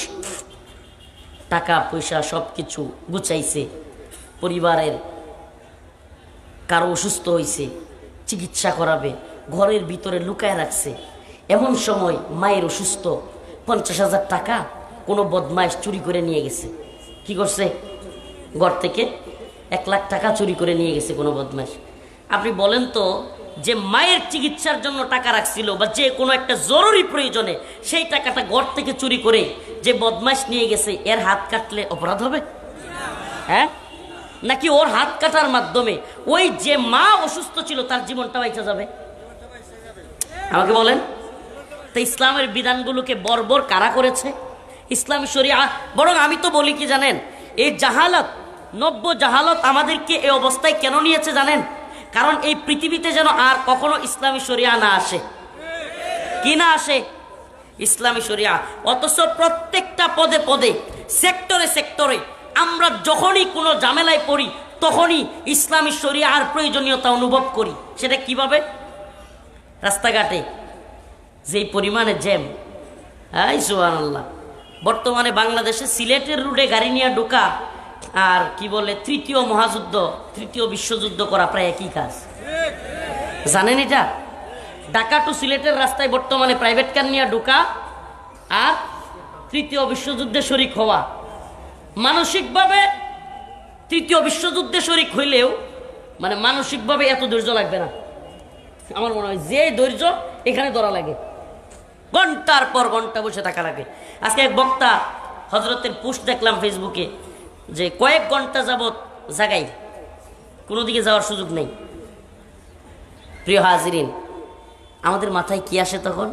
টাকা পয়সা সব কিছু গুছাইছে, পরিবারের কারো অসুস্থ হয়েছে, চিকিৎসা করাবে, ঘরের ভিতরে লুকায় রাখছে। এমন সময় মায়ের অসুস্থ, 50,000 টাকা কোনো বদমাইশ চুরি করে নিয়ে গেছে। কি করছে? ঘর থেকে 1 লাখ টাকা চুরি করে নিয়ে গেছে কোনো বদমাইশ। আপনি বলেন তো, যে মায়ের চিকিৎসার জন্য টাকা রাখছিল বা যে কোনো একটা জরুরি প্রয়োজনে সেই টাকাটা ঘর থেকে চুরি করে যে বদমাইশ নিয়ে গেছে, এর হাত কাটলে অপরাধ হবে? হ্যাঁ, নাকি ওর হাত কাটার মাধ্যমে ওই যে মা অসুস্থ ছিল তার জীবনটা বেঁচে যাবে? আমাকে বলেন তো, ইসলামের বিধানগুলোকে বর্বর কারা করেছে? ইসলামী শরিয়া। বরং আমি তো বলি কি জানেন, এই জাহালত, নব্য জাহালত আমাদেরকে এই অবস্থায় কেন নিয়েছে জানেন? কারণ এই পৃথিবীতে যেন আর কখনো ইসলামী শরিয়া না আসে। কি না আসে? ইসলামী শরিয়া। অথচ প্রত্যেকটা পদে পদে, সেক্টরে সেক্টরে আমরা যখনই কোনো ঝামেলায় পড়ি তখনই ইসলামী শরিয়ার প্রয়োজনীয়তা অনুভব করি। সেটা কিভাবে? রাস্তাঘাটে যেই পরিমাণে জ্যাম, সুবহানাল্লাহ। বর্তমানে বাংলাদেশে সিলেটের রুটে গাড়ি নিয়ে ঢোকা আর কি বলে তৃতীয় মহাযুদ্ধ, তৃতীয় বিশ্বযুদ্ধ করা প্রায় একই কাজ। জানেন এটা? ঢাকা টু সিলেটের রাস্তায় বর্তমানে প্রাইভেট কার নিয়ে ঢোকা আর তৃতীয় বিশ্বযুদ্ধে শরিক হওয়া। মানসিকভাবে তৃতীয় বিশ্বযুদ্ধে শরিক হইলেও মানে মানসিকভাবে এত ধৈর্য লাগবে না। আমার মনে হয় যে ধৈর্য এখানে ধরা লাগে, ঘন্টার পর ঘন্টা বসে থাকা লাগে। আজকে এক বক্তা হজরতের পোস্ট দেখলাম ফেসবুকে যে কয়েক ঘন্টা যাবৎ জাগাই, কোনো দিকে যাওয়ার সুযোগ নেই। প্রিয় হাজিরিন, আমাদের মাথায় কি আসে তখন?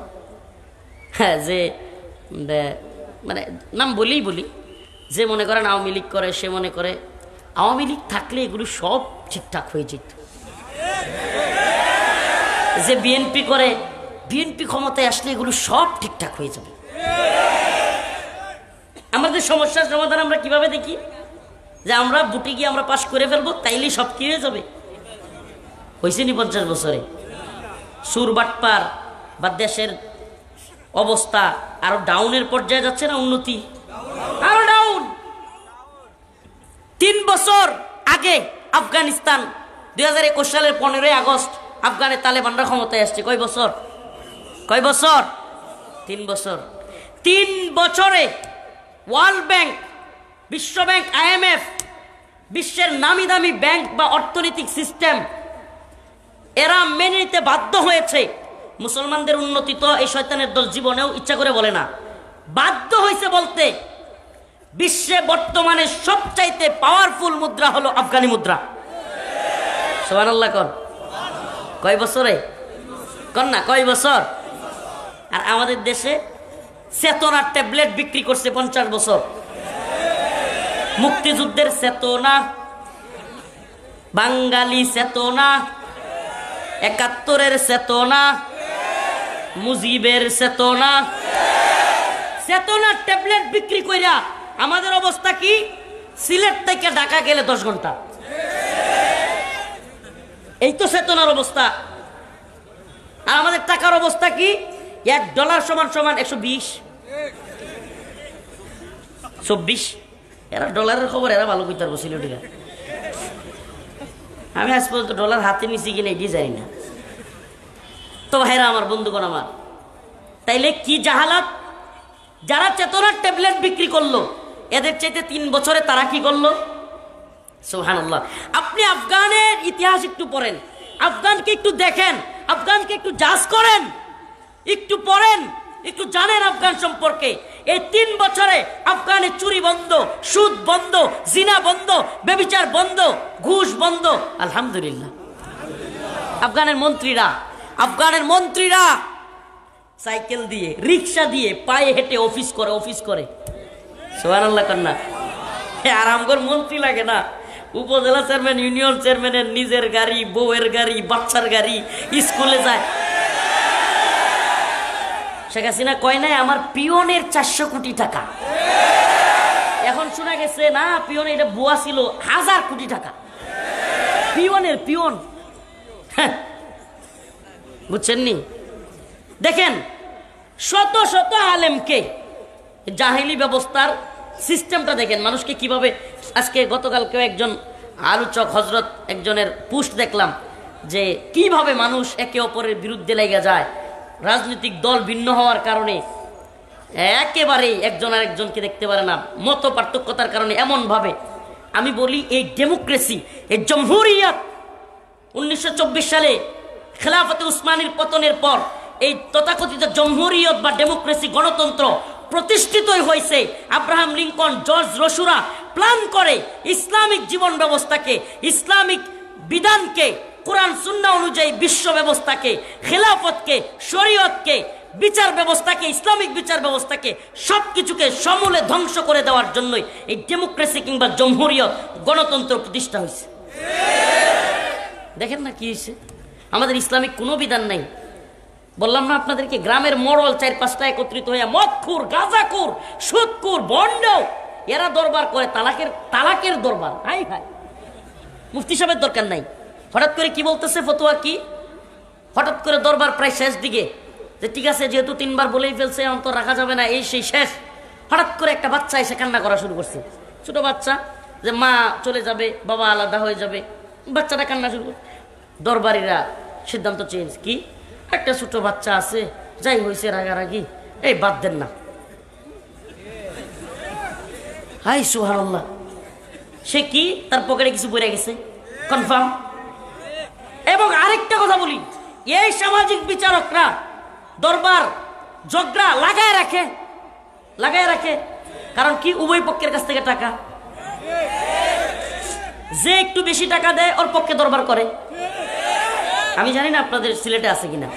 হ্যাঁ, যে মানে নাম বলি যে মনে করেন আওয়ামী লীগ করে, সে মনে করে আওয়ামী লীগ থাকলে এগুলো সব ঠিকঠাক হয়ে যেত। যে বিএনপি করে, বিএনপি ক্ষমতায় আসলে এগুলো সব ঠিকঠাক হয়ে যাবে। আমাদের সমস্যার সমাধান আমরা কিভাবে দেখি? যে আমরা বুটে গিয়ে আমরা পাশ করে ফেলবো, তাইলেই সব কি হয়ে যাবে। হয়েছে নি 50 বছরে? সুর বাটপার বা দেশের অবস্থা আরো ডাউনের পর্যায়ে যাচ্ছে না, উন্নতি আরো ডাউন। 3 বছর আগে আফগানিস্তান 2021 সালের 15ই আগস্ট আফগানে তালেবানরা ক্ষমতায় আসছে। কয় বছর? 3 বছর। 3 বছরে ওয়ার্ল্ড ব্যাংক, বিশ্ব ব্যাংক, IMF, বিশ্বের নামি দামি ব্যাংক বা অর্থনৈতিক সিস্টেম এরা মেনে নিতে বাধ্য হয়েছে মুসলমানদের উন্নতি তো এই শয়তানের দল জীবনেও ইচ্ছা করে বলে না, বাধ্য হয়েছে বলতে বিশ্বে বর্তমানে সবচাইতে পাওয়ারফুল মুদ্রা হলো আফগানি মুদ্রা। সুবহানাল্লাহ কোন? কয় বছরে? কোন না, কয় বছর? আর আমাদের দেশে চেতনার ট্যাবলেট বিক্রি করছে 50 বছর। মুক্তিযুদ্ধের চেতনা, বাঙালি চেতনা, 71-এর চেতনা, মুজিবের চেতনা, চেতনার ট্যাবলেট বিক্রি কইরা আমাদের অবস্থা কি? সিলেট থেকে ঢাকা গেলে 10 ঘন্টা। এই তো চেতনার অবস্থা। আর আমাদের টাকার অবস্থা কি? $1 সমান 120, 24। এরা ডলারের খবর এরা ভালো কইতে পারবো সিলেটিরা। আমি আজ পর্যন্ত ডলার হাতে নিছি কিনা এটি জানি না। তো ভাইরা আমার, বন্ধুগণ আমার, তাইলে কি জাহালাত! যারা চেতনার ট্যাবলেট বিক্রি করলো এদের চাইতে 3 বছরে তারা কি করলো? সুবহানাল্লাহ। আপনি আফগানের ইতিহাস একটু পড়েন, আফগানকে একটু দেখেন, আফগানকে একটু জাজ করেন, একটু পড়েন, একটু জানেন আফগান সম্পর্কে। এই 3 বছরে আফগানে চুরি বন্ধ, সুদ বন্ধ, জিনা বন্ধ, ব্যভিচার বন্ধ, ঘুষ বন্ধ। আলহামদুলিল্লাহ। আফগানের মন্ত্রীরা সাইকেল দিয়ে, রিক্সা দিয়ে, পায়ে হেঁটে অফিস করে। সুবহানাল্লাহ কন্যা। আরামগর মন্ত্রী লাগে না, উপজেলা চেয়ারম্যান, ইউনিয়ন চেয়ারম্যানের নিজের গাড়ি, বউয়ের গাড়ি, বাচ্চার গাড়ি, স্কুলে যায়। শেখ হাসিনা কয় নাই আমার পিয়নের 400 কোটি টাকা। এখন শোনা গেছে না, পিয়ন এটা বুয়া ছিল, 1000 কোটি টাকা। পিয়ন বুঝছেন নি? দেখেন শত শত আলেমকে, জাহিলি ব্যবস্থার সিস্টেমটা দেখেন, মানুষকে কিভাবে। আজকে গতকালকেও একজন আলোচক হজরত একজনের পোস্ট দেখলাম যে কিভাবে মানুষ একে অপরের বিরুদ্ধে লেগে যায়, রাজনৈতিক দল ভিন্ন হওয়ার কারণে একেবারেই একজন আর একজনকে দেখতে পারে না, মত পার্থক্যতার কারণে এমনভাবে। আমি বলি এই ডেমোক্রেসি, এই জমহুরিয়ত 1924 সালে খেলাফতে উসমানীর পতনের পর এই তথাকথিত জমহুরিয়ত বা ডেমোক্রেসি, গণতন্ত্র প্রতিষ্ঠিতই হয়েছে। আব্রাহাম লিঙ্কন, জর্জ রসুরা প্ল্যান করে ইসলামিক জীবন ব্যবস্থাকে, ইসলামিক বিধানকে, কোরআন সুন্নাহ অনুযায়ী বিশ্ব ব্যবস্থাকে, খেলাফতকে, শরীয়তকে, বিচার ব্যবস্থাকে, ইসলামিক বিচার ব্যবস্থাকে, সবকিছুকে সমূলে ধ্বংস করে দেওয়ার জন্যই এই ডেমোক্রেসি কিংবা জমহুরিয়ত, গণতন্ত্র প্রতিষ্ঠা হয়েছে। দেখেন না কি হয়েছে। আমাদের ইসলামিক কোনো বিধান নাই। বললাম না আপনাদেরকে, গ্রামের মোড়ল 4-5টা একত্রিত হয়ে মদখুর, গাঁজাখুর, সুদখুর, ভণ্ড এরা দরবার করে, তালাকের দরবার। হাই হাই, মুফতি সাহেবের দরকার নাই। হঠাৎ করে কি বলতেছে, ফতোয়া কি, হঠাৎ করে দরবার প্রায় শেষ দিকে, যে ঠিক আছে যেহেতু 3 বার বলেই ফেলছে অন্তর রাখা যাবে না, এই সেই শেষ। হঠাৎ করে একটা বাচ্চা এসে কান্না করা শুরু করছে, ছোট বাচ্চা, যে মা চলে যাবে, বাবা আলাদা হয়ে যাবে, বাচ্চাটা কান্না শুরু করে। দরবারিরা সিদ্ধান্ত চেঞ্জ, কি একটা ছোট বাচ্চা আছে, যাই হয়েছে রাগারাগি, এই বাদ দেন না। হাই সুবহানাল্লাহ, সে কি তার পকেটে কিছু পড়ে গেছে কনফার্ম। এবং আরেকটা কথা বলি, এই সামাজিক বিচারকরা দরবার ঝগড়া লাগায় রাখে, কারণ কি উভয় পক্ষের কাছ থেকে টাকা, যে একটু বেশি টাকা দেয় ওর পক্ষে দরবার করে। আমি জানি না আপনাদের সিলেটে আছে কিনা,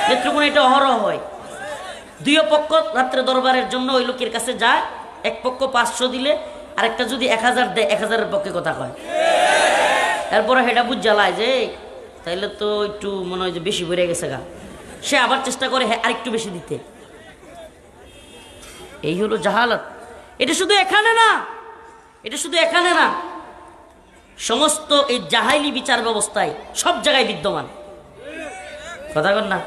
নেত্রকোণা এটা অহরহ হয়। দুই পক্ষ রাত্রে দরবারের জন্য ওই লোকের কাছে যায়, এক পক্ষ 500 দিলে আরেকটা যদি 1000 দেয়, 1000-এর পক্ষে কথা কয়। এরপরে হেটা বুঝ জ্বালায় যে তাইলে তো একটু মনে হয় যে বেশি বেড়ে গেছে গা, সে আবার চেষ্টা করে হ্যাঁ আরেকটু বেশি দিতে। এই হলো জাহালাত। এটা শুধু এখানে না, সমস্ত এই জাহাইলি বিচার ব্যবস্থায় সব জায়গায় বিদ্যমান। কথা কন না,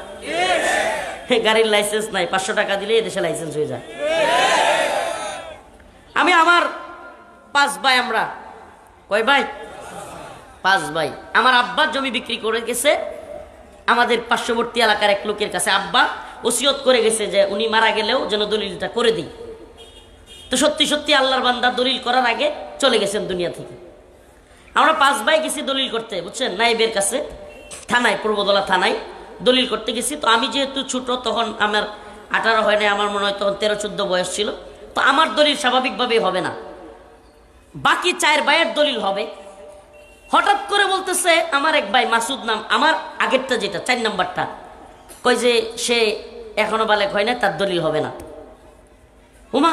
গাড়ির লাইসেন্স নাই, 500 টাকা দিলে এদেশে লাইসেন্স হয়ে যায়। আমি আমার 5 ভাই, আমরা কয় ভাই? 5 ভাই। আমার আব্বা জমি বিক্রি করে গেছে আমাদের পার্শ্ববর্তী এলাকার এক লোকের কাছে। আব্বা ওসিয়ত করে গেছে যে উনি মারা গেলেও যেন দলিলটা করে দিই। তো সত্যি সত্যি আল্লাহর বান্দা দলিল করার আগে চলে গেছেন দুনিয়া থেকে। আমরা 5 ভাই গেছি দলিল করতে, বুঝছেন, নাইবের কাছে, থানায়, পূর্বদলা থানায় দলিল করতে গেছি। তো আমি যেহেতু ছোট, তখন আমার 18 হয় নাই, আমার মনে হয় তখন 13-14 বয়স ছিল। তো আমার দলিল স্বাভাবিকভাবে হবে না, বাকি 4 ভাইয়ের দলিল হবে। হঠাৎ করে বলতেছে আমার এক ভাই মাসুদ নাম, আমার আগেরটা যেটা 4 নাম্বারটা, কই যে সে এখনো বালেক হয় না, তার দলিল হবে না। উমা,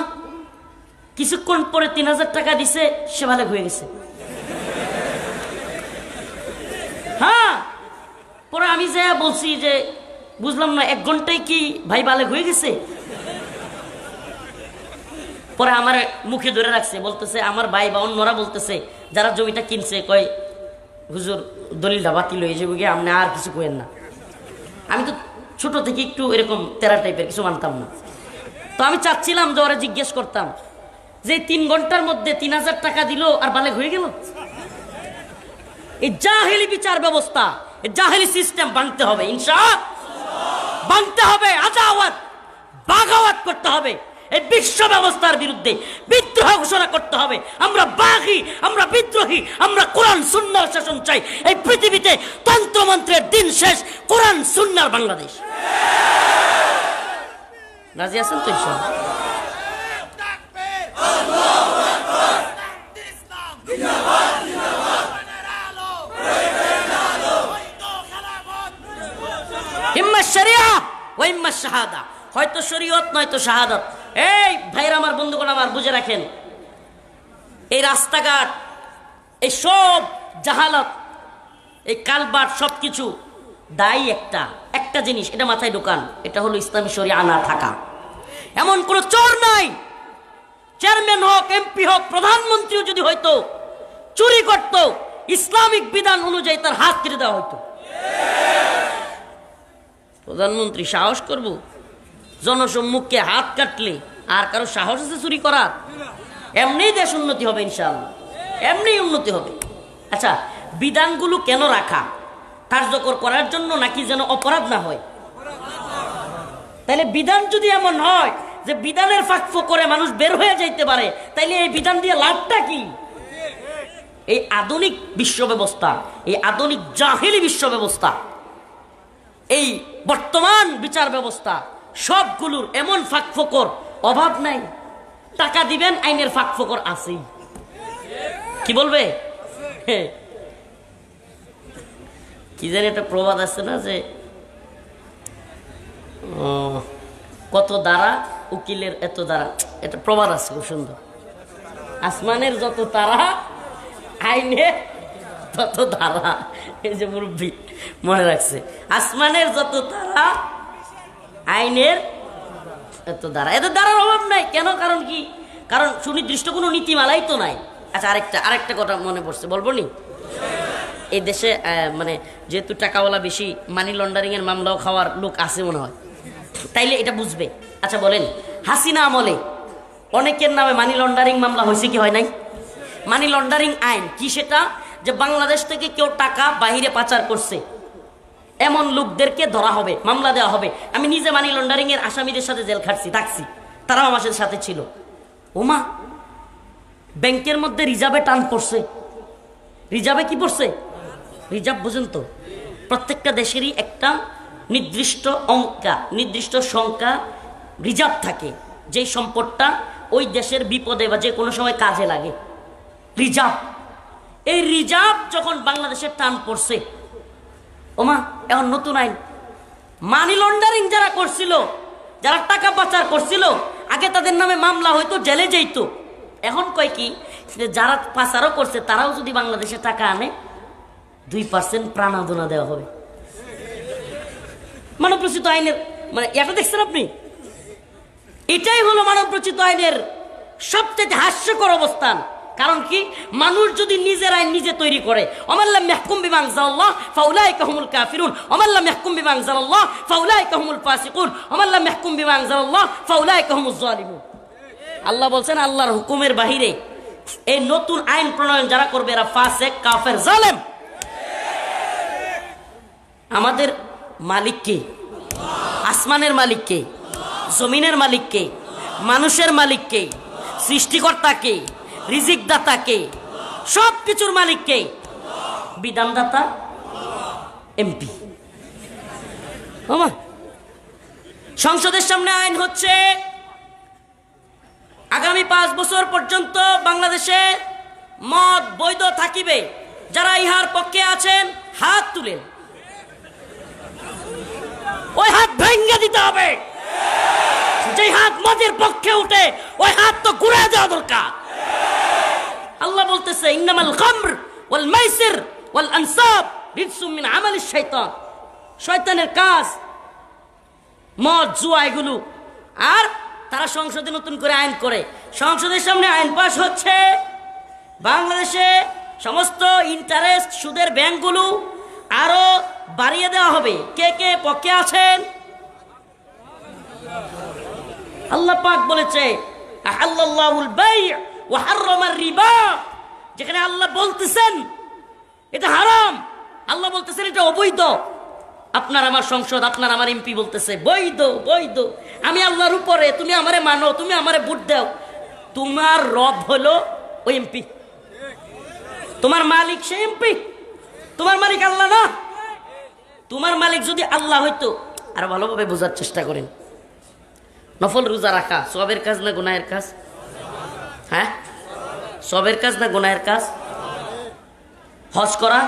কিছুক্ষণ পরে 3000 টাকা দিছে, সে বালেক হয়ে গেছে। হ্যাঁ, পরে আমি যা বলছি যে বুঝলাম না, 1 ঘন্টায় কি ভাই বালেক হয়ে গেছে? পরে আমার মুখে ধরে রাখছে, বলতেছে আমার ভাই বা অন্যরা বলতেছে যারা জমিটা কিনছে, কয় হুজুর দলিলটা বাতিল হয়ে যাবে গিয়ে, আপনি আর কিছু কইেন না। আমি তো ছোট থেকে একটু এরকম তেরা টাইপের, কিছু মানতাম না। তো আমি চাচ্ছিলাম যে ওরা জিজ্ঞেস করতাম যে 3 ঘন্টার মধ্যে 3000 টাকা দিল আর বালেক হয়ে গেল। এই জাহেলি বিচার ব্যবস্থা, এই জাহেলি সিস্টেম ভাঙতে হবে, ইনশাআল্লাহ ভাঙতে হবে। আজাওয়াত, বাগাওয়াত করতে হবে, এই বিশ্ব ব্যবস্থার বিরুদ্ধে বিদ্রোহ ঘোষণা করতে হবে। আমরা বাগী, আমরা বিদ্রোহী, আমরা কোরআন সুন্নাহর শাসন চাই। এই পৃথিবীতে তন্ত্রমন্ত্রের দিন শেষ, কোরআন সুন্নাহর বাংলাদেশ। রাজি আছেন তো ইনশাআল্লাহ? ইম্মা শরিয়া ওয়া ইম্মা শাহাদা, হয়তো শরীয়ত নয়তো শাহাদাত। এই ভাইরা আমার, বন্ধুগণ আমার, বুঝে রাখেন, এই রাস্তাঘাট, এই সব জাহালাত, এই কালবাট, সবকিছু দায়ী একটা জিনিস, এটা মাথায় ঢোকান, এটা হলো ইসলামী শরিয়া না থাকা। এমন কোন চোর নাই, চেয়ারম্যান হোক, এমপি হোক, প্রধানমন্ত্রীও যদি হয়তো চুরি করত, ইসলামিক বিধান অনুযায়ী তার হাত কেটে দেওয়া হইতো। প্রধানমন্ত্রী সাহস করব জনসম্মুখে হাত কাটলে? আর কারো সাহস আছে চুরি করার? এমনিই দেশ উন্নতি হবে ইনশাআল্লাহ, এমনিই উন্নতি হবে। আচ্ছা, বিধানগুলো কেন রাখা? কার্যকর করার জন্য, নাকি যেন অপরাধ না হয়? তাহলে বিধান যদি এমন হয় যে বিধানের ফাঁক করে মানুষ বের হয়ে যাইতে পারে, তাইলে এই বিধান দিয়ে লাভটা কি? এই আধুনিক বিশ্ব ব্যবস্থা, এই আধুনিক জাহেলি বিশ্ব ব্যবস্থা, এই বর্তমান বিচার ব্যবস্থা, সবগুলোর এমন ফাঁক ফোকর অভাব নাই। টাকা দিবেন, আইনের ফাঁক ফোকর আছেই। কি বলবে? কি জানি একটা প্রবাদ আছে না, যে কত দ্বারা উকিলের এত দ্বারা, এটা প্রবাদ আছে খুব সুন্দর। আসমানের যত তারা, আইনে তত তারা। এই যে মুরব্বী মনে রাখছে, আসমানের যত তারা, আইনের এত দ্বারা। এত দ্বারার অভাব নাই কেন? কারণ কি? কারণ সুনির্দিষ্ট কোনো নীতিমালাই তো নাই। আচ্ছা, আরেকটা কথা মনে পড়ছে, বলবো নি? এই দেশে মানে যেহেতু টাকাওয়ালা বেশি, মানি লন্ডারিং এর মামলাও খাওয়ার লোক আছে মনে হয়, তাইলে এটা বুঝবে। আচ্ছা বলেন, হাসিনা আমলে অনেকের নামে মানি লন্ডারিং মামলা হয়েছে কি হয় নাই? মানি লন্ডারিং আইন কি সেটা, যে বাংলাদেশ থেকে কেউ টাকা বাহিরে পাচার করছে এমন লোকদেরকে ধরা হবে, মামলা দেওয়া হবে। আমি নিজে মানি লন্ডারিং এর আসামিদের সাথে জেল খাটছি, থাকছি, তারাও আমার সাথে ছিল। ওমা, ব্যাংকের মধ্যে রিজার্ভে টান পড়ছে। রিজার্ভে কি পড়ছে? রিজার্ভ বুঝেন তো, প্রত্যেকটা দেশেরই একটা নির্দিষ্ট সংখ্যা রিজার্ভ থাকে, যেই সম্পদটা ওই দেশের বিপদে বা যে কোনো সময় কাজে লাগে, রিজার্ভ। এই রিজার্ভ যখন বাংলাদেশের টান পড়ছে, ওমা এখন নতুন আইন, মানি লন্ডারিং যারা করছিল, যারা টাকা পাচার করছিল, আগে তাদের নামে মামলা হয়তো, জেলে যেত। এখন কয় কি, যারা পাচারও করছে তারাও যদি বাংলাদেশে টাকা আনে 2% প্রাণাদনা দেওয়া হবে। মানবরচিত আইনের মানে এটা দেখছেন আপনি, এটাই হলো মানবরচিত আইনের সবচেয়ে হাস্যকর অবস্থান। কারণ কি, মানুষ যদি নিজের আইন নিজে তৈরি করে, ওমাল্লাম ইয়াহকুম বিমা আনজালাল্লাহ ফাউলাইকা হুমুল কাফিরুন, ওমাল্লাম ইয়াহকুম বিমা আনজালাল্লাহ ফাউলাইকা হুমুল ফাসিকুন, ওমাল্লাম ইয়াহকুম বিমা আনজালাল্লাহ ফাউলাইকা হুমুজ জালিমুন। আল্লাহ বলছেন আল্লাহর হুকুমের বাহিরে এই নতুন আইন প্রণয়ন যারা করবে এরা ফাসিক, কাফের, জালেম। আমাদের মালিক কে? আসমানের মালিক কে? জমিনের মালিক কে? মানুষের মালিক কে? সৃষ্টিকর্তা কে? রিজিক দাতা কে? সব কিছুর মালিক কে? বিধানদাতা এমপি। সংসদের সামনে আইন হচ্ছে আগামী 5 বছর পর্যন্ত বাংলাদেশে মদ বৈধ থাকিবে। যারা ইহার পক্ষে আছেন হাত তুলেন, ওই হাত ভেঙে দিতে হবে। যে হাত মদের পক্ষে উঠে ওই হাত তো ঘুরে দেওয়া দরকার। আল্লাহ বলতেছে ইন্নামাল খামর ওয়াল মাইসির ওয়াল আনসাব রিজসুম মিন আমালিশ শাইতান, শয়তানের কাজ মদ, জুয়া, এগুলো। আর তারা সংসদে নতুন করে আইন করে, সংসদের সামনে আইন পাস হচ্ছে বাংলাদেশে সমস্ত ইন্টারেস্ট সুদের ব্যাংকগুলো আরো বাড়িয়ে দেওয়া হবে। কে কে পক্ষে আছেন? আল্লাহ পাক বলেছে আহাল্লাল্লাহুল বাই' ওয়া হাররামার রিবা। যেখানে আল্লাহ বলতেছেন এটা হারাম, আল্লাহ বলতেছেন এটা অবৈধ, আপনার আমার সংসদ, আপনার আমার এমপি বলতেছে বৈধ বৈধ। আমি আল্লাহর উপরে, তুমি আমারে মানো, তুমি আমারে ভোট দাও। তোমার রব হলো ওই এমপি, তোমার মালিক সে এমপি, তোমার মালিক আল্লাহ না। তোমার মালিক যদি আল্লাহ হইতো, আরো ভালোভাবে বোঝার চেষ্টা করেন, নফল রোজা রাখা সবের কাজ না গুনাহের কাজ? হ্যাঁ, সবের কাজ না গুনাহের কাজ? হজ করা,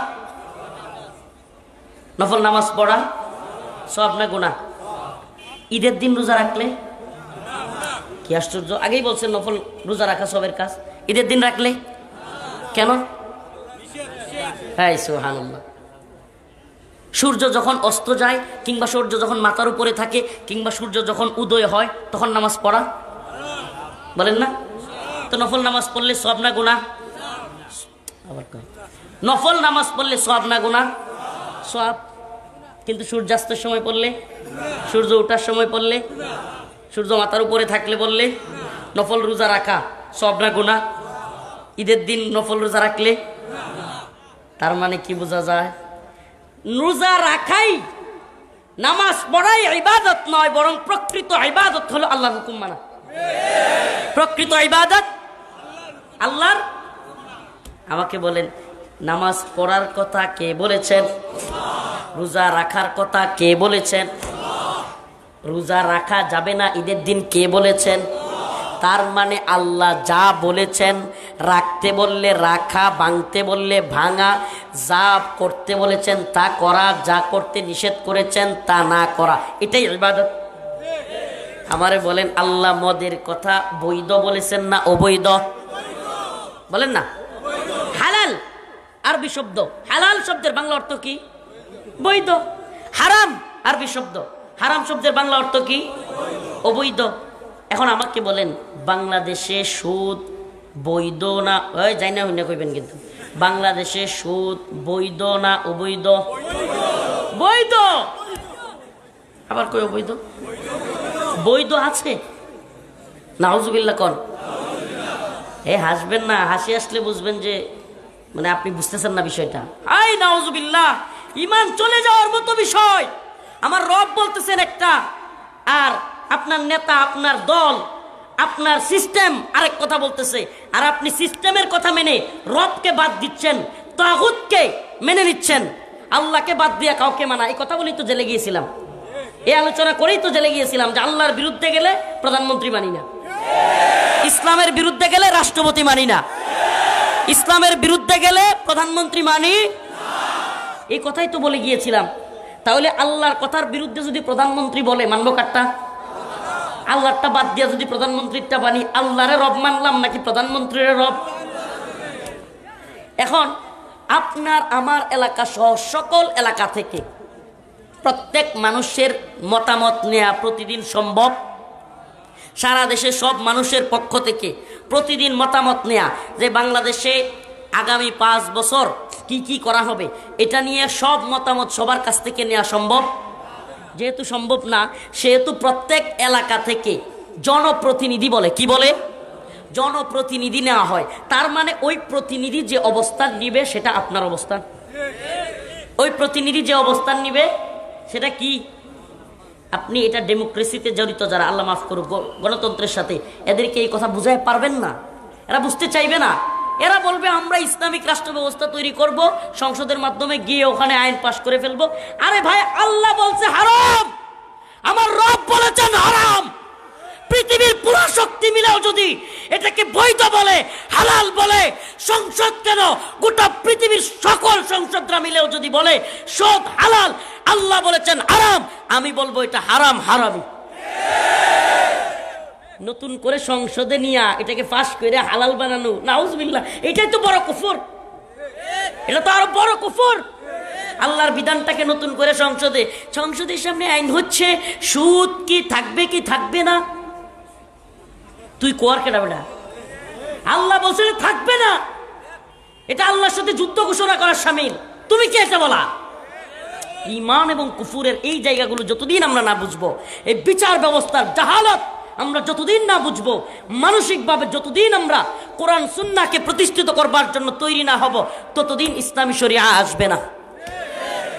নফল নামাজ পড়া সব না গুনাহ? ঈদের দিন রোজা রাখলে কি আশ্চর্য, আগেই বলছেন নফল রোজা রাখা সবের কাজ, ঈদের দিন রাখলে কেন? হ্যাঁ, সুবহানাল্লাহ। সূর্য যখন অস্ত যায়, কিংবা সূর্য যখন মাথার উপরে থাকে, কিংবা সূর্য যখন উদয় হয়, তখন নামাজ পড়া বলেন না? তো নফল নামাজ পড়লে সব না গুনাহ? আবার নফল নামাজ পড়লে সব না গুনাহ? সব। কিন্তু সূর্যাস্তের সময় পড়লে, সূর্য ওঠার সময় পড়লে, সূর্য মাথার উপরে থাকলে বললে, নফল রোজা রাখা সব না গুনাহ? ঈদের দিন নফল রোজা রাখলে, তার মানে কি বোঝা যায়? রোজা রাখাই, নামাজ পড়াই ইবাদত নয়, বরং প্রকৃত ইবাদত হলো আল্লাহর হুকুম মানা। প্রকৃত ইবাদত আল্লাহর। আমাকে বলেন, নামাজ পড়ার কথা কে বলেছেন? রোজা রাখার কথা কে বলেছেন? রোজা রাখা যাবে না ঈদের দিন কে বলেছেন? তার মানে আল্লাহ যা বলেছেন, রাখতে বললে রাখা, ভাঙতে বললে ভাঙা, যা করতে বলেছেন তা করা, যা করতে নিষেধ করেছেন তা না করা, এটাই ইবাদত। আমারে বলেন, আল্লাহ মদের কথা বৈধ বলেছেন না অবৈধ? বলেন না। হালাল আরবি শব্দ, হালাল শব্দের বাংলা অর্থ কি? বৈধ। হারাম আরবি শব্দ, হারাম শব্দের বাংলা অর্থ কি? অবৈধ। এখন আমাকে বলেন, বাংলাদেশে সুদ বৈধ না? ওই যাই না হইনা কইবেন কিন্তু, বাংলাদেশে সুদ বৈধ না অবৈধ? বৈধ। আবার কই অবৈধ? বৈধ আছে। নাউজুবিল্লাহ কোন? হাসবেন না, হাসি আসলে বুঝবেন যে মানে আপনি বুঝতেছেন না বিষয়টা। আই নাউজুবিল্লাহ, ঈমান চলে যাওয়ার মতো বিষয়। আমার রব বলতেছেন একটা, আর আপনার নেতা, আপনার দল, আপনার সিস্টেম আরেক কথা বলতেছে, আর আপনি সিস্টেমের কথা মেনে রবকে বাদ দিচ্ছেন, তাগুতকে মেনে নিচ্ছেন, আল্লাহকে বাদ দিয়ে কাউকে মানা। এই কথা বলেই তো জেলে গিয়েছিলাম, এই আলোচনা করেই তো জেলে গিয়েছিলাম যে আল্লাহর বিরুদ্ধে গেলে প্রধানমন্ত্রী মানি না, ইসলামের বিরুদ্ধে গেলে রাষ্ট্রপতি মানি না, ইসলামের বিরুদ্ধে গেলে প্রধানমন্ত্রী মানি, এই কথাই তো বলে গিয়েছিলাম। তাহলে আল্লাহর কথার বিরুদ্ধে যদি প্রধানমন্ত্রী বলে, মানবো কারটা? আল্লাহরটা বাদ দিয়ে যদি প্রধানমন্ত্রীরটা মানি, আল্লাহরে রব মানলাম নাকি প্রধানমন্ত্রীর রব? এখন আপনার আমার এলাকা সহ সকল এলাকা থেকে প্রত্যেক মানুষের মতামত নেওয়া প্রতিদিন সম্ভব। সারা দেশে সব মানুষের পক্ষ থেকে প্রতিদিন মতামত নেয়া যে বাংলাদেশে আগামী 5 বছর কি কি করা হবে, এটা নিয়ে সব মতামত সবার কাছ থেকে নেওয়া সম্ভব? যেহেতু সম্ভব না, সেহেতু প্রত্যেক এলাকা থেকে জনপ্রতিনিধি বলে, কি বলে? জনপ্রতিনিধি নেওয়া হয়। তার মানে ওই প্রতিনিধি যে অবস্থান নিবে সেটা আপনার অবস্থান, ওই প্রতিনিধি যে অবস্থান নিবে সেটা কি? আপনি এটা ডেমোক্রেসিতে জড়িত যারা, আল্লাহ মাফ করুক, গণতন্ত্রের সাথে, এদেরকে এই কথা বুঝাই পারবেন না, এরা বুঝতে চাইবে না। এরা বলবে আমরা ইসলামিক রাষ্ট্র ব্যবস্থা তৈরি করব, সংসদের মাধ্যমে গিয়ে ওখানে আইন পাশ করে ফেলবো। আরে ভাই, আল্লাহ বলছে হারাম, আমার রব বলেছেন হারাম। পৃথিবীর পুরো শক্তি মিলেও যদি এটাকে বৈধ বলে, হালাল বলে, সংসদ কেন গোটা পৃথিবীর সকল সংসদরা মিলেও যদি বলে সব হালাল, আল্লাহ বলেছেন হারাম, আমি বলবো এটা হারাম, হারামি। নতুন করে সংসদে নিয়ে এটাকে পাশ করে হালাল বানানো, নাউজুবিল্লাহ, এটাই তো বড় কুফর, এটা তো আরো বড় কুফর। আল্লাহর বিধানটাকে নতুন করে সংসদের সামনে আইন হচ্ছে, সুদ কি থাকবে কি থাকবে না, তুই কোয়ার কেটা বেটা? আল্লাহ বলছে থাকবে না, এটা আল্লাহর সাথে যুদ্ধ ঘোষণা করার শামিল, তুমি কি এটা বলা? ঈমান এবং কুফুরের এই জায়গাগুলো যতদিন আমরা না বুঝবো, এই বিচার ব্যবস্থার জাহালত আমরা যতদিন না বুঝবো, মানসিকভাবে যতদিন আমরা কোরআন সুন্নাহকে প্রতিষ্ঠিত করবার জন্য তৈরি না হব, ততদিন ইসলামী শরিয়া আসবে না,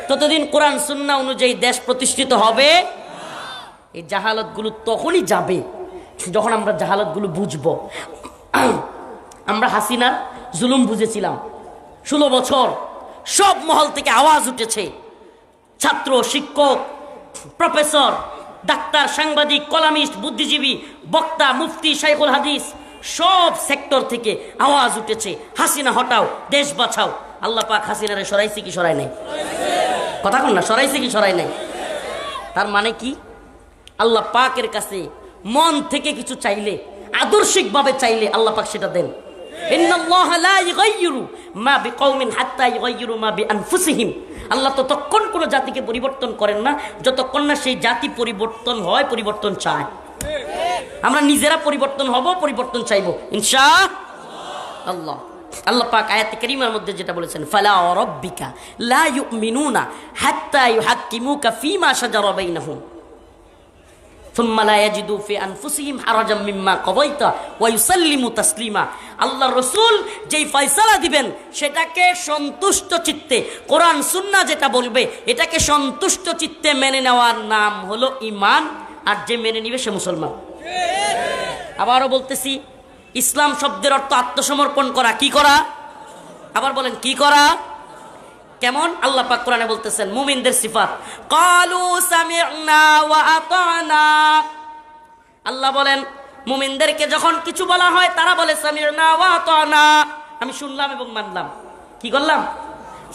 ততদিন কোরআন সুন্নাহ অনুযায়ী দেশ প্রতিষ্ঠিত হবে। এই জাহালতগুলো তখনই যাবে যখন আমরা জাহালতগুলো বুঝবো। আমরা হাসিনার জুলুম বুঝেছিলাম 16 বছর, সব মহল থেকে আওয়াজ উঠেছে, ছাত্র, শিক্ষক, প্রফেসর, ডাক্তার, সাংবাদিক, কলামিস্ট, বুদ্ধিজীবী, বক্তা, মুফতি, শাইখুল হাদিস, সব সেক্টর থেকে আওয়াজ উঠেছে হাসিনা হটাও, দেশ বাঁচাও। আল্লাহ পাক হাসিনারে সরাইছে কি সরাই নাই? কথা কন না, সরাইছে কি সরাই নাই? তার মানে কি? আল্লাহ পাকের কাছে মন থেকে কিছু চাইলে, আদর্শিকভাবে চাইলে আল্লাহ পাক সেটা দেন। ইন্নাল্লাহা লা ইউগাইয়িরু মা বিকওমিন হাত্তা ইউগাইয়িরু মা বিআনফুসিহিম। আল্লাহ ততক্ষণ কোনো জাতিকে পরিবর্তন করেন না যতক্ষণ না সেই জাতি পরিবর্তন হয়, পরিবর্তন চায়। আমরা নিজেরা পরিবর্তন হব, পরিবর্তন চাইবো ইনশাআল্লাহ। আল্লাহ পাক আয়াতে কারীমার মধ্যে যেটা বলেছেন, ফালা রাব্বিকা লা ইউমিনুনা হাত্তা ইউহাক্কিমুকা ফীমা শাজারা বাইনাহুম সুম্মা লা ইয়াজিদু ফি আনফুসিহিম হারাজাম মিম্মা কাদাইতা ওয়া ইউসাল্লিমু তাসলিমা। আল্লাহর রাসূল যেই ফয়সালা দিবেন সেটাকে সন্তুষ্ট চিত্তে, কোরআন সুন্নাহ যেটা বলবে এটাকে সন্তুষ্ট চিত্তে মেনে নেওয়ার নাম হলো ঈমান, আর যে মেনে নিবে সে মুসলমান। আবারও বলতেছি, ইসলাম শব্দের অর্থ আত্মসমর্পণ করা। কি করা? আবার বলেন, কি করা? কেমন? আল্লাহ পাক কোরআনে বলতেছেন মুমিনদের সিফাত, ক্বালু সামি'না ওয়া আতা'না। আল্লাহ বলেন মুমিনদেরকে যখন কিছু বলা হয় তারা বলে সামি'না ওয়া আতা'না, আমি শুনলাম এবং মানলাম। কি করলাম?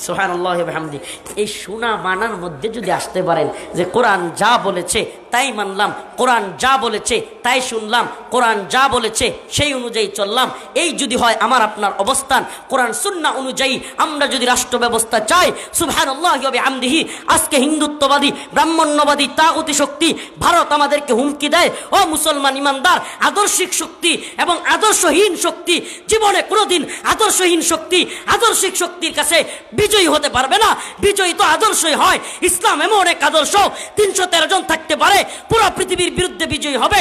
সুবহানাল্লাহি ওয়া বিহামদি। এই শোনা মানার মধ্যে যদি আসতে পারেন যে কোরআন যা বলেছে তাই মানলাম, কোরআন যা বলেছে তাই শুনলাম, কোরআন যা বলেছে সেই অনুযায়ী চললাম, এই যদি হয় আমার আপনার অবস্থান, কোরআন সুন্নাহ অনুযায়ী আমরা যদি রাষ্ট্র ব্যবস্থা চাই, সুবহানাল্লাহি ওয়া বিহামদিহি। আজকে হিন্দুত্ববাদী, ব্রাহ্মণ্যবাদী, তাগুতি শক্তি ভারত আমাদেরকে হুমকি দেয়, ও মুসলমান ইমানদার, আদর্শিক শক্তি এবং আদর্শহীন শক্তি জীবনে কোনোদিন আদর্শহীন শক্তি আদর্শিক শক্তির কাছে বিজয়ী হতে পারবে না। বিজয়ী তো আদর্শই হয়। ইসলাম এমন এক আদর্শ, 313 জন থাকতে পারে, পুরো পৃথিবীর বিরুদ্ধে বিজয়ী হবে।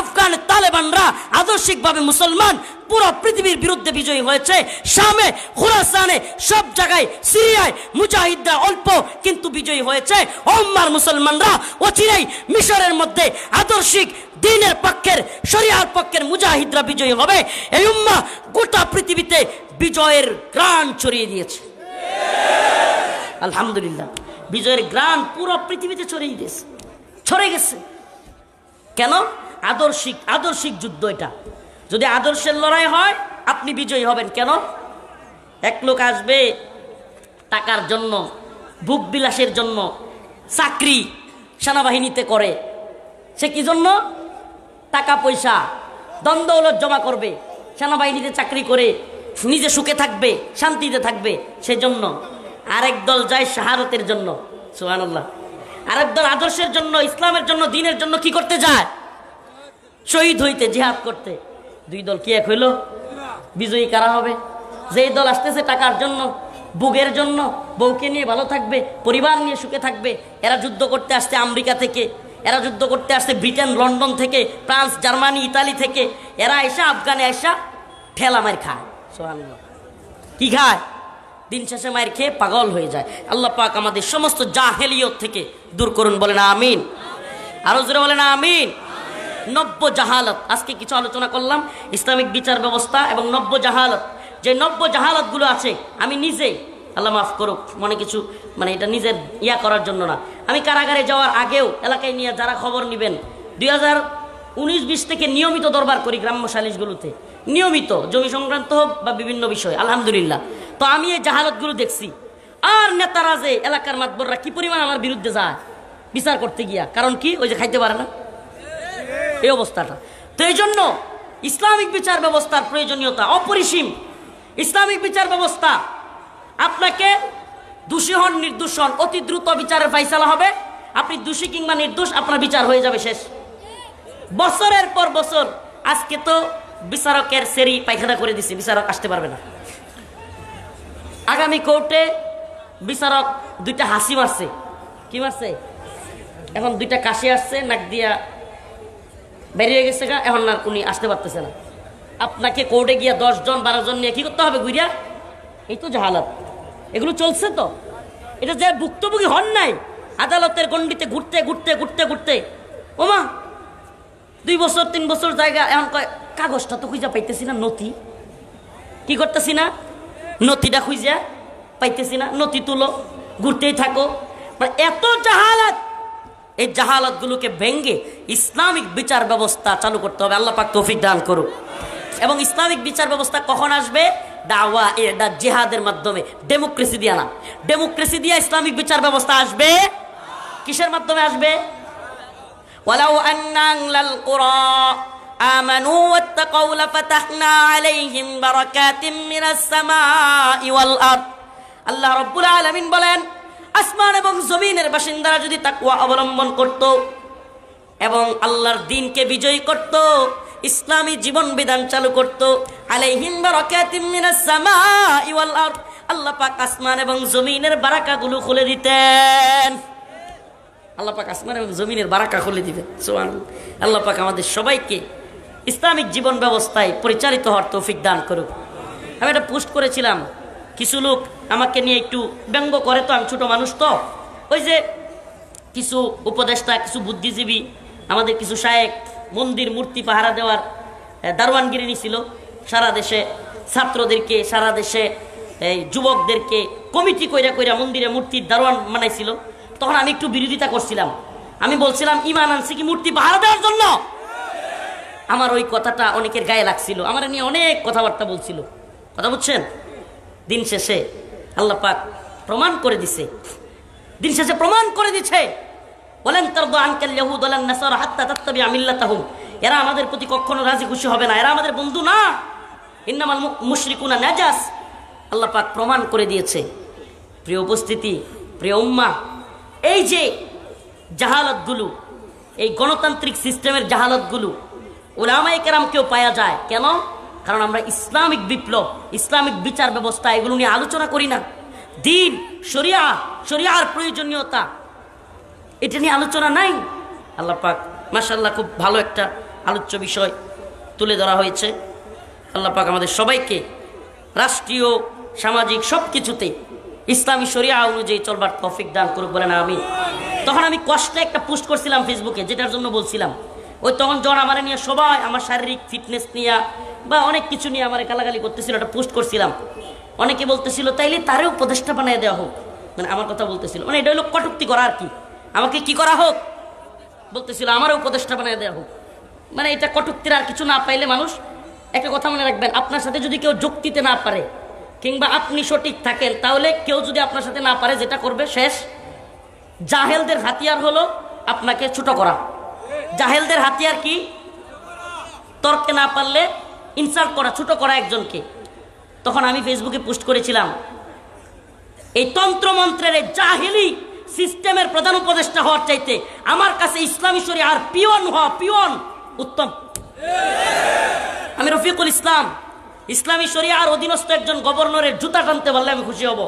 আফগানে তালেবানরা আদর্শিকভাবে মুসলমান, পুরো পৃথিবীর বিরুদ্ধে বিজয়ী হয়েছে। শামে, খুরাসানে, সব জায়গায়, সিরিয়ায় মুজাহিদরা অল্প কিন্তু বিজয়ী হয়েছে। উম্মার মুসলমানরা অচিরেই মিশরের মধ্যে আদর্শিক দ্বীনের পক্ষের, শরিয়ার পক্ষের মুজাহিদরা বিজয়ী হবে। এই উম্মাহ গোটা পৃথিবীতে বিজয়ের ঘ্রাণ ছড়িয়ে দিয়েছে। আলহামদুলিল্লাহ, বিজয়ের ঘ্রাণ পুরো পৃথিবীতে ছড়িয়ে দিয়েছে, ছড়িয়ে গেছে। কেন? আদর্শিক যুদ্ধ। এটা যদি আদর্শের লড়াই হয় আপনি বিজয়ী হবেন। কেন? এক লোক আসবে টাকার জন্য, ভোগ বিলাসের জন্য, চাকরি সেনাবাহিনীতে করে, সে কি জন্য? টাকা পয়সা ধন দৌলত জমা করবে, সেনাবাহিনীতে চাকরি করে নিজে সুখে থাকবে, শান্তিতে থাকবে, সেজন্য। আরেক দল যায় শাহাদাতের জন্য, সুবহানাল্লাহ। আরেক দল আদর্শের জন্য, ইসলামের জন্য, দ্বীনের জন্য কি করতে যায়? শহীদ হইতে, জিহাদ করতে। দুই দল কি এক হইল? বিজয়ী কারা হবে? যেই দল আসতেছে টাকার জন্য, ভোগের জন্য, বউকে নিয়ে ভালো থাকবে, পরিবার নিয়ে সুখে থাকবে। এরা যুদ্ধ করতে আসছে আমেরিকা থেকে, এরা যুদ্ধ করতে আসছে ব্রিটেন, লন্ডন থেকে, ফ্রান্স, জার্মানি, ইতালি থেকে। এরা এসা আফগানে এসা ঠেলা মার খায়। সুবহানাল্লাহ। কি খায়? দিন শেষে মায়ের খেয়ে পাগল হয়ে যায়। আল্লাহ পাক আমাদের সমস্ত জাহেলিয়ত থেকে দূর করুন, বলেন আমিন। আরো জোরে বলেন আমিন। নব্য জাহালত, আজকে কিছু আলোচনা করলাম ইসলামিক বিচার ব্যবস্থা এবং নব্য জাহালত। যে নব্য জাহালতগুলো আছে, আমি নিজে, আল্লাহ মাফ করুক, মনে কিছু এটা নিজের করার জন্য না, আমি কারাগারে যাওয়ার আগেও এলাকায় নিয়ে যারা খবর নেবেন, 2019-20 থেকে নিয়মিত দরবার করি গ্রাম্য সালিশগুলোতে, নিয়মিত, জমি সংক্রান্ত হোক বা বিভিন্ন বিষয়, আলহামদুলিল্লাহ। তো আমি এই জাহালতগুলো দেখছি। আর নেতারা যে এলাকার মাতবররা কি পরিমাণ আমার বিরুদ্ধে যায় বিচার করতে গিয়া, কারণ কি? ওই যে খাইতে পারে না, এই অবস্থাটা। তো এই জন্য ইসলামিক বিচার ব্যবস্থার প্রয়োজনীয়তা অপরিসীম। ইসলামিক বিচার ব্যবস্থা আপনাকে দোষী হন, নির্দোষ হন, অতি দ্রুত বিচারের ফাইসালা হবে। আপনি দোষী কিংবা নির্দোষ, আপনার বিচার হয়ে যাবে শেষ, বছরের পর বছর। আজকে তো বিচারকের সেরি পায়খানা করে দিছে, বিচারক আসতে পারবে না। আগামী কোর্টে বিচারক দুইটা হাসি মারছে, কি মারছে? এখন দুইটা কাশি আসছে, নাক দিয়া বেরিয়ে গেছে, এখন আর উনি আসতে পারতেছে না। আপনাকে কোর্টে গিয়া 10 জন 12 জন নিয়ে কি করতে হবে? গুইরা। এই তো জাহালত, এগুলো চলছে। তো এটা যে ভুক্তভোগী হন নাই, আদালতের গণ্ডিতে ঘুরতে ঘুরতে ঘুরতে ঘুরতে ওমা 2 বছর 3 বছর জায়গা, এখন কয় কাগজটা তো খুঁজা পাইতেছি না, নথি কি করতেছি না, নথিটা খুঁজা পাইতেছি না, নথি তুলো, ঘুরতেই থাকো। এত জাহালত। এই জাহালতগুলোকে ভেঙ্গে ইসলামিক বিচার ব্যবস্থা চালু করতে হবে। আল্লাহ পাক তৌফিক দান করুক। এবং ইসলামিক বিচার ব্যবস্থা কখন আসবে? দাওয়া, এটা জিহাদের মাধ্যমে, ডেমোক্রেসি দিয়া না। ডেমোক্রেসি দিয়া ইসলামিক বিচার ব্যবস্থা আসবে কিসের মাধ্যমে আসবে? ওয়ালাউ আন্না আহলাল কুরা আমানু ওয়াত্তাকাউ লাফাতাহনা আলাইহিম বারাকাতিম মিনাস সামাই ওয়াল আরদ। আল্লাহ রাব্বুল আলামিন বলেন, আসমান এবং জমিনের বাসিন্দারা যদি তাকওয়া অবলম্বন করত এবং আল্লাহর দ্বীনকে বিজয়ী করত, ইসলামী জীবন বিধান চালু করত, আলাইহিম বারাকাতিম মিনাস সামাই ওয়াল আরদ, আল্লাহ পাক আসমান এবং জমিনের বারাকাগুলো খুলে দিতেন। আল্লাহ পাক আসমান এবং জমিনের বারাকা খুলে দিবেন। সুবহানাল্লাহ। আল্লাহ পাক আমাদের সবাইকে ইসলামিক জীবন ব্যবস্থায় পরিচালিত হওয়ার তৌফিক দান করুক। আমি একটা পোস্ট করেছিলাম, কিছু লোক আমাকে নিয়ে একটু ব্যঙ্গ করে, তো আমি ছোট মানুষ, তো ওই যে কিছু উপদেষ্টা, কিছু বুদ্ধিজীবী, আমাদের কিছু শায়েখ মন্দির মূর্তি পাহারা দেওয়ার দারোয়ানগিরি নিছিল সারা দেশে, ছাত্রদেরকে, সারা দেশে এই যুবকদেরকে কমিটি কইরা কইরা মন্দিরে মূর্তির দারোয়ান বানাইছিল। তখন আমি একটু বিরোধিতা করছিলাম। আমি বলছিলাম, ইমান আনছি কি মূর্তি পাহারা দেওয়ার জন্য? আমার ওই কথাটা অনেকের গায়ে লাগছিল, আমার নিয়ে অনেক কথাবার্তা বলছিল, কথা বুঝছেন। দিন শেষে আল্লাহ পাক প্রমাণ করে দিছে, দিন শেষে প্রমাণ করে দিচ্ছে, বলেন তারদু আনকাল ইয়াহুদ ওয়ালান নাসারা হাত্তা তাত্তাবিআ মিল্লাতাহুম, এরা আমাদের প্রতি কখনো রাজি খুশি হবে না, এরা আমাদের বন্ধু না। ইন্নামাল মুশরিকুনা নাজাস, আল্লাহ পাক প্রমাণ করে দিয়েছে। প্রিয় উপস্থিতি, প্রিয় উম্মাহ, এই যে জাহালতগুলো, এই গণতান্ত্রিক সিস্টেমের জাহালতগুলো উলামায়ে কেরামকেও পাওয়া যায়। কেন? কারণ আমরা ইসলামিক বিপ্লব, ইসলামিক বিচার ব্যবস্থা এগুলো নিয়ে আলোচনা করি না। দ্বীন, শরিয়া, শরিয়ার প্রয়োজনীয়তা, এটা নিয়ে আলোচনা নাই। আল্লাহ পাক মাশাআল্লাহ খুব ভালো একটা আলোচ্য বিষয় তুলে ধরা হয়েছে। আল্লাহ পাক আমাদের সবাইকে রাষ্ট্রীয় সামাজিক সব কিছুতে ইসলামী শরিয়া অনুযায়ী চলবার তৌফিক দান করুক বলেন আমিন। তখন আমি কষ্টে একটা পোস্ট করছিলাম ফেসবুকে, যেটার জন্য বলছিলাম, ওই তখন যখন আমার নিয়ে সবাই আমার শারীরিক ফিটনেস নিয়ে বা অনেক কিছু নিয়ে আমার গালাগালি করতেছিল, একটা পোস্ট করছিলাম। অনেকে বলতেছিল তাইলে তারও উপদেষ্টা বানিয়ে দেওয়া হোক, মানে আমার কথা বলতেছিল, মানে এটা হলো কটূক্তি করা আর কি, আমাকে কি করা হোক বলতেছিল, আমারও উপদেষ্টা বানিয়ে দেওয়া হোক। মানে এটা কটূক্তির আর কিছু না পাইলে মানুষ, একটা কথা মনে রাখবেন, আপনার সাথে যদি কেউ যুক্তিতে না পারে কিংবা আপনি সঠিক থাকেন, তাহলে কেউ যদি আপনার সাথে না পারে, যেটা করবে শেষ, জাহেলদের হাতিয়ার হলো আপনাকে ছোট করা। জাহেলদের হাতিয়ার কি? তর্কে না পারলে ইনসাল্ট করা, ছোট করা একজনকে। তখন আমি ফেসবুকে পোস্ট করেছিলাম, এই তন্ত্রমন্ত্রের এই জাহেলি সিস্টেমের প্রধান উপদেষ্টা হওয়ার চাইতে আমার কাছে ইসলামী শরিয়ার পিয়ন হওয়া পিয়ন উত্তম। আমি রফিকুল ইসলাম, ইসলামী শরিয়ার অধীনস্থ একজন গভর্নরের জুতা টানতে পারলে আমি খুশি হব,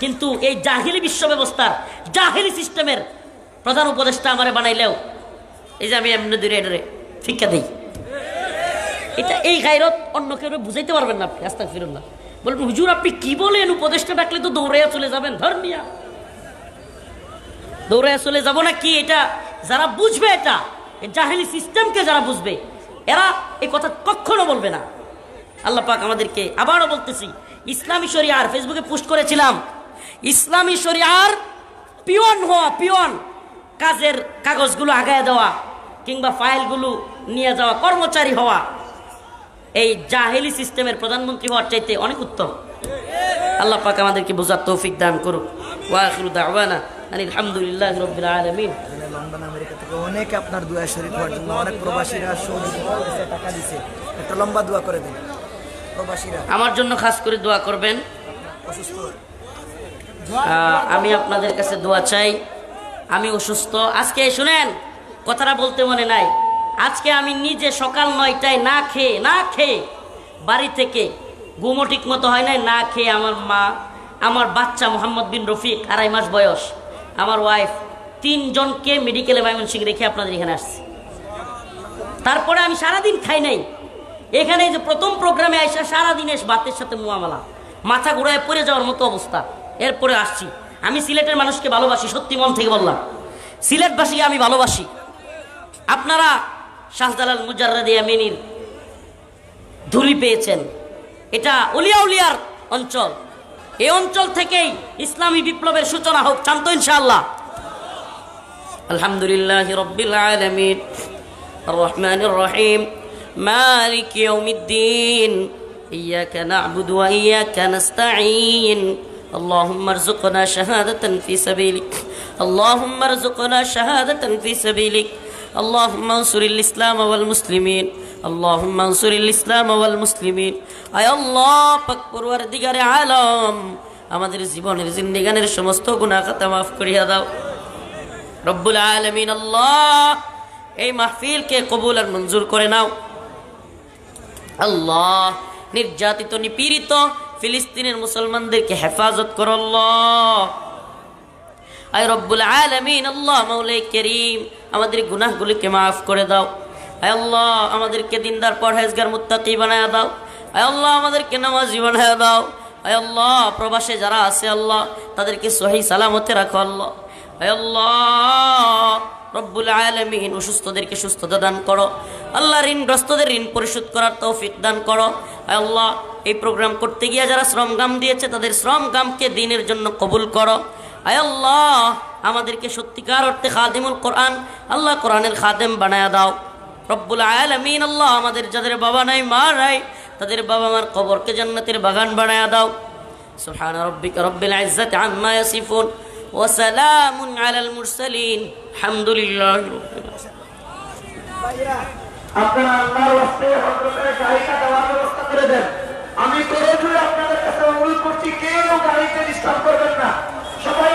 কিন্তু এই জাহিলি বিশ্ব ব্যবস্থার জাহিলি সিস্টেমের প্রধান উপদেষ্টা আমারে বানাইলেও এই যে আমি এমনি দূরে এডরে শিক্ষা দিই, এটা এই গায়রত অন্য কেউ বুঝাইতে পারবেন না আপনি। আস্তাগফিরুল্লাহ। বলবেন হুজুর আপনি কি বলেন, উপদেষ্টা ডাকলে তো দৌড়াইয়া চলে যাবেন, ধর্মিয়া দৌড়াইয়া চলে যাব না কি? এটা যারা বুঝবে, এটা জাহিলি সিস্টেমকে যারা বুঝবে, এরা এই কথা কখনো বলবে না। আল্লাহ পাক আমাদেরকে আবারও বলতেছি, ইসলামী শরিয়ার ফেসবুকে পোস্ট করেছিলাম, ইসলামী শরিয়ার পিয়ন হওয়া, পিয়ন কাজের কাগজগুলো আগায় দেওয়া কিংবা ফাইলগুলো নিয়ে যাওয়া, কর্মচারী হওয়া, এই জাহেলি সিস্টেমের প্রধানমন্ত্রী হওয়ার চাইতে অনেক উত্তম। আল্লাহ পাক আমাদেরকে বোঝার তৌফিক দান করুক। ওয়া আখিরু দাওয়ানা আলহামদুলিল্লাহি রাব্বিল আলামিন। লন্ডন আমেরিকা থেকে অনেকে আপনার দোয়া শরীক হওয়ার জন্য, অনেক প্রবাসীরা সহযোগিতা করেছে, টাকা দিছে, একটা লম্বা দোয়া করে দেন প্রবাসীরা। আমার জন্য খাস করে দোয়া করবেন। অসুস্থ আমি আপনাদের কাছে দোয়া চাই, আমি অসুস্থ। আজকে শুনেন, কথাটা বলতে মনে নাই, আজকে আমি নিজে সকাল 9টায় না খেয়ে বাড়ি থেকে, ঘুমও ঠিক মতো হয় নাই, না খেয়ে আমার মা, আমার বাচ্চা মোহাম্মদ বিন রফিক 2.5 মাস বয়স, আমার ওয়াইফ, 3 জনকে মেডিকেলে ময়মনসিংহ রেখে আপনাদের এখানে আসছি। তারপরে আমি সারাদিন খাই নাই, এখানে যে প্রথম প্রোগ্রামে আইসা সারাদিন ভাতের সাথে মুআমালা, মাথা ঘুরায় পড়ে যাওয়ার মতো অবস্থা। এরপরে আসছি। আমি সিলেটের মানুষকে ভালোবাসি, সত্যি মন থেকে বললাম, সিলেটবাসীকে আমি ভালোবাসি। আপনারা শাহজালাল মুজাররাদে আমিনীর ধুলি পেয়েছেন, এটা উলিয়া উলিয়ার অঞ্চল, এই অঞ্চল থেকেই ইসলামী বিপ্লবের সূচনা হোক, চান তো ইনশাআল্লাহ? আলহামদুলিল্লাহি রাব্বিল আলামিন আর রহমানির রহিম মালিক ইয়াউমিদ্দিন ইয়্যাকা না'বুদু ওয়া ইয়্যাকা নাস্তাঈন اللهم ارزقنا شهادة في سبيلك اللهم ارزقنا شهادة في سبيلك اللهم انصر الإسلام والمسلمين اللهم انصر الإسلام والمسلمين আয় আল্লাহ পাক পরওয়ারদিগারে আলম, আমাদের জীবনের জিন্দেগানের সমস্ত গুনাহ খাতা মাফ করিয়া দাও রব্বুল আলামিন। আল্লাহ এই মাহফিলকে কবুল আর মঞ্জুর করে নাও। আল্লাহ নির্যাতিত নিপীড়িত ফিলিস্তিনের মুসলমানদেরকে হেফাজত করো আল্লাহ। আয় রব্বুল আলামিন, আল্লাহ মাওলাই করিম, আমাদের গুনাহগুলোকে মাফ করে দাও। আয় আল্লাহ আমাদেরকে দিনদার পরহেজগার মুত্তাকি বানায়া দাও। আয় আল্লাহ আমাদেরকে নামাজি বানায়া দাও। আয় আল্লাহ প্রবাসে যারা আছে আল্লাহ তাদেরকে সহি সালামতে রাখো আল্লাহ। আয় আল্লাহ রব্বুল আলামিন অসুস্থদেরকে সুস্থতা দান করো আল্লাহ, ঋণগ্রস্তদের ঋণ পরিশোধ করার তৌফিক দান করো। আয় আল্লাহ এই প্রোগ্রাম করতে গিয়ে যারা শ্রমগাম দিয়েছে তাদের শ্রমগামকে দিনের জন্য কবুল করো। আয় আল্লাহ আমাদেরকে সত্যিকার অর্থে খাদিমুল কোরআন, আল্লাহ কোরআনের খাদেম বানায়া দাও রব্বুল আলামিন। আল্লাহ আমাদের যাদের বাবা নাই মা নাই তাদের বাবা মার কবরকে জান্নাতের বাগান বানায়া দাও। সুবহান রাব্বিকা রব্বিল ইজ্জাতি আম্মা ইয়াসিফুন ওয়া সালামুন আলাল মুরসালিন আলহামদুলিল্লাহি রাব্বিল আলামিন। আপনারা আল্লাহর ওয়াস্তে হযরতের গাড়িটা দেওয়ার ব্যবস্থা করে দেন। আমি করে আপনাদের কাছে অনুরোধ করছি, কেউ গাড়িতে ডিস্টার্ব করবেন না, সবাই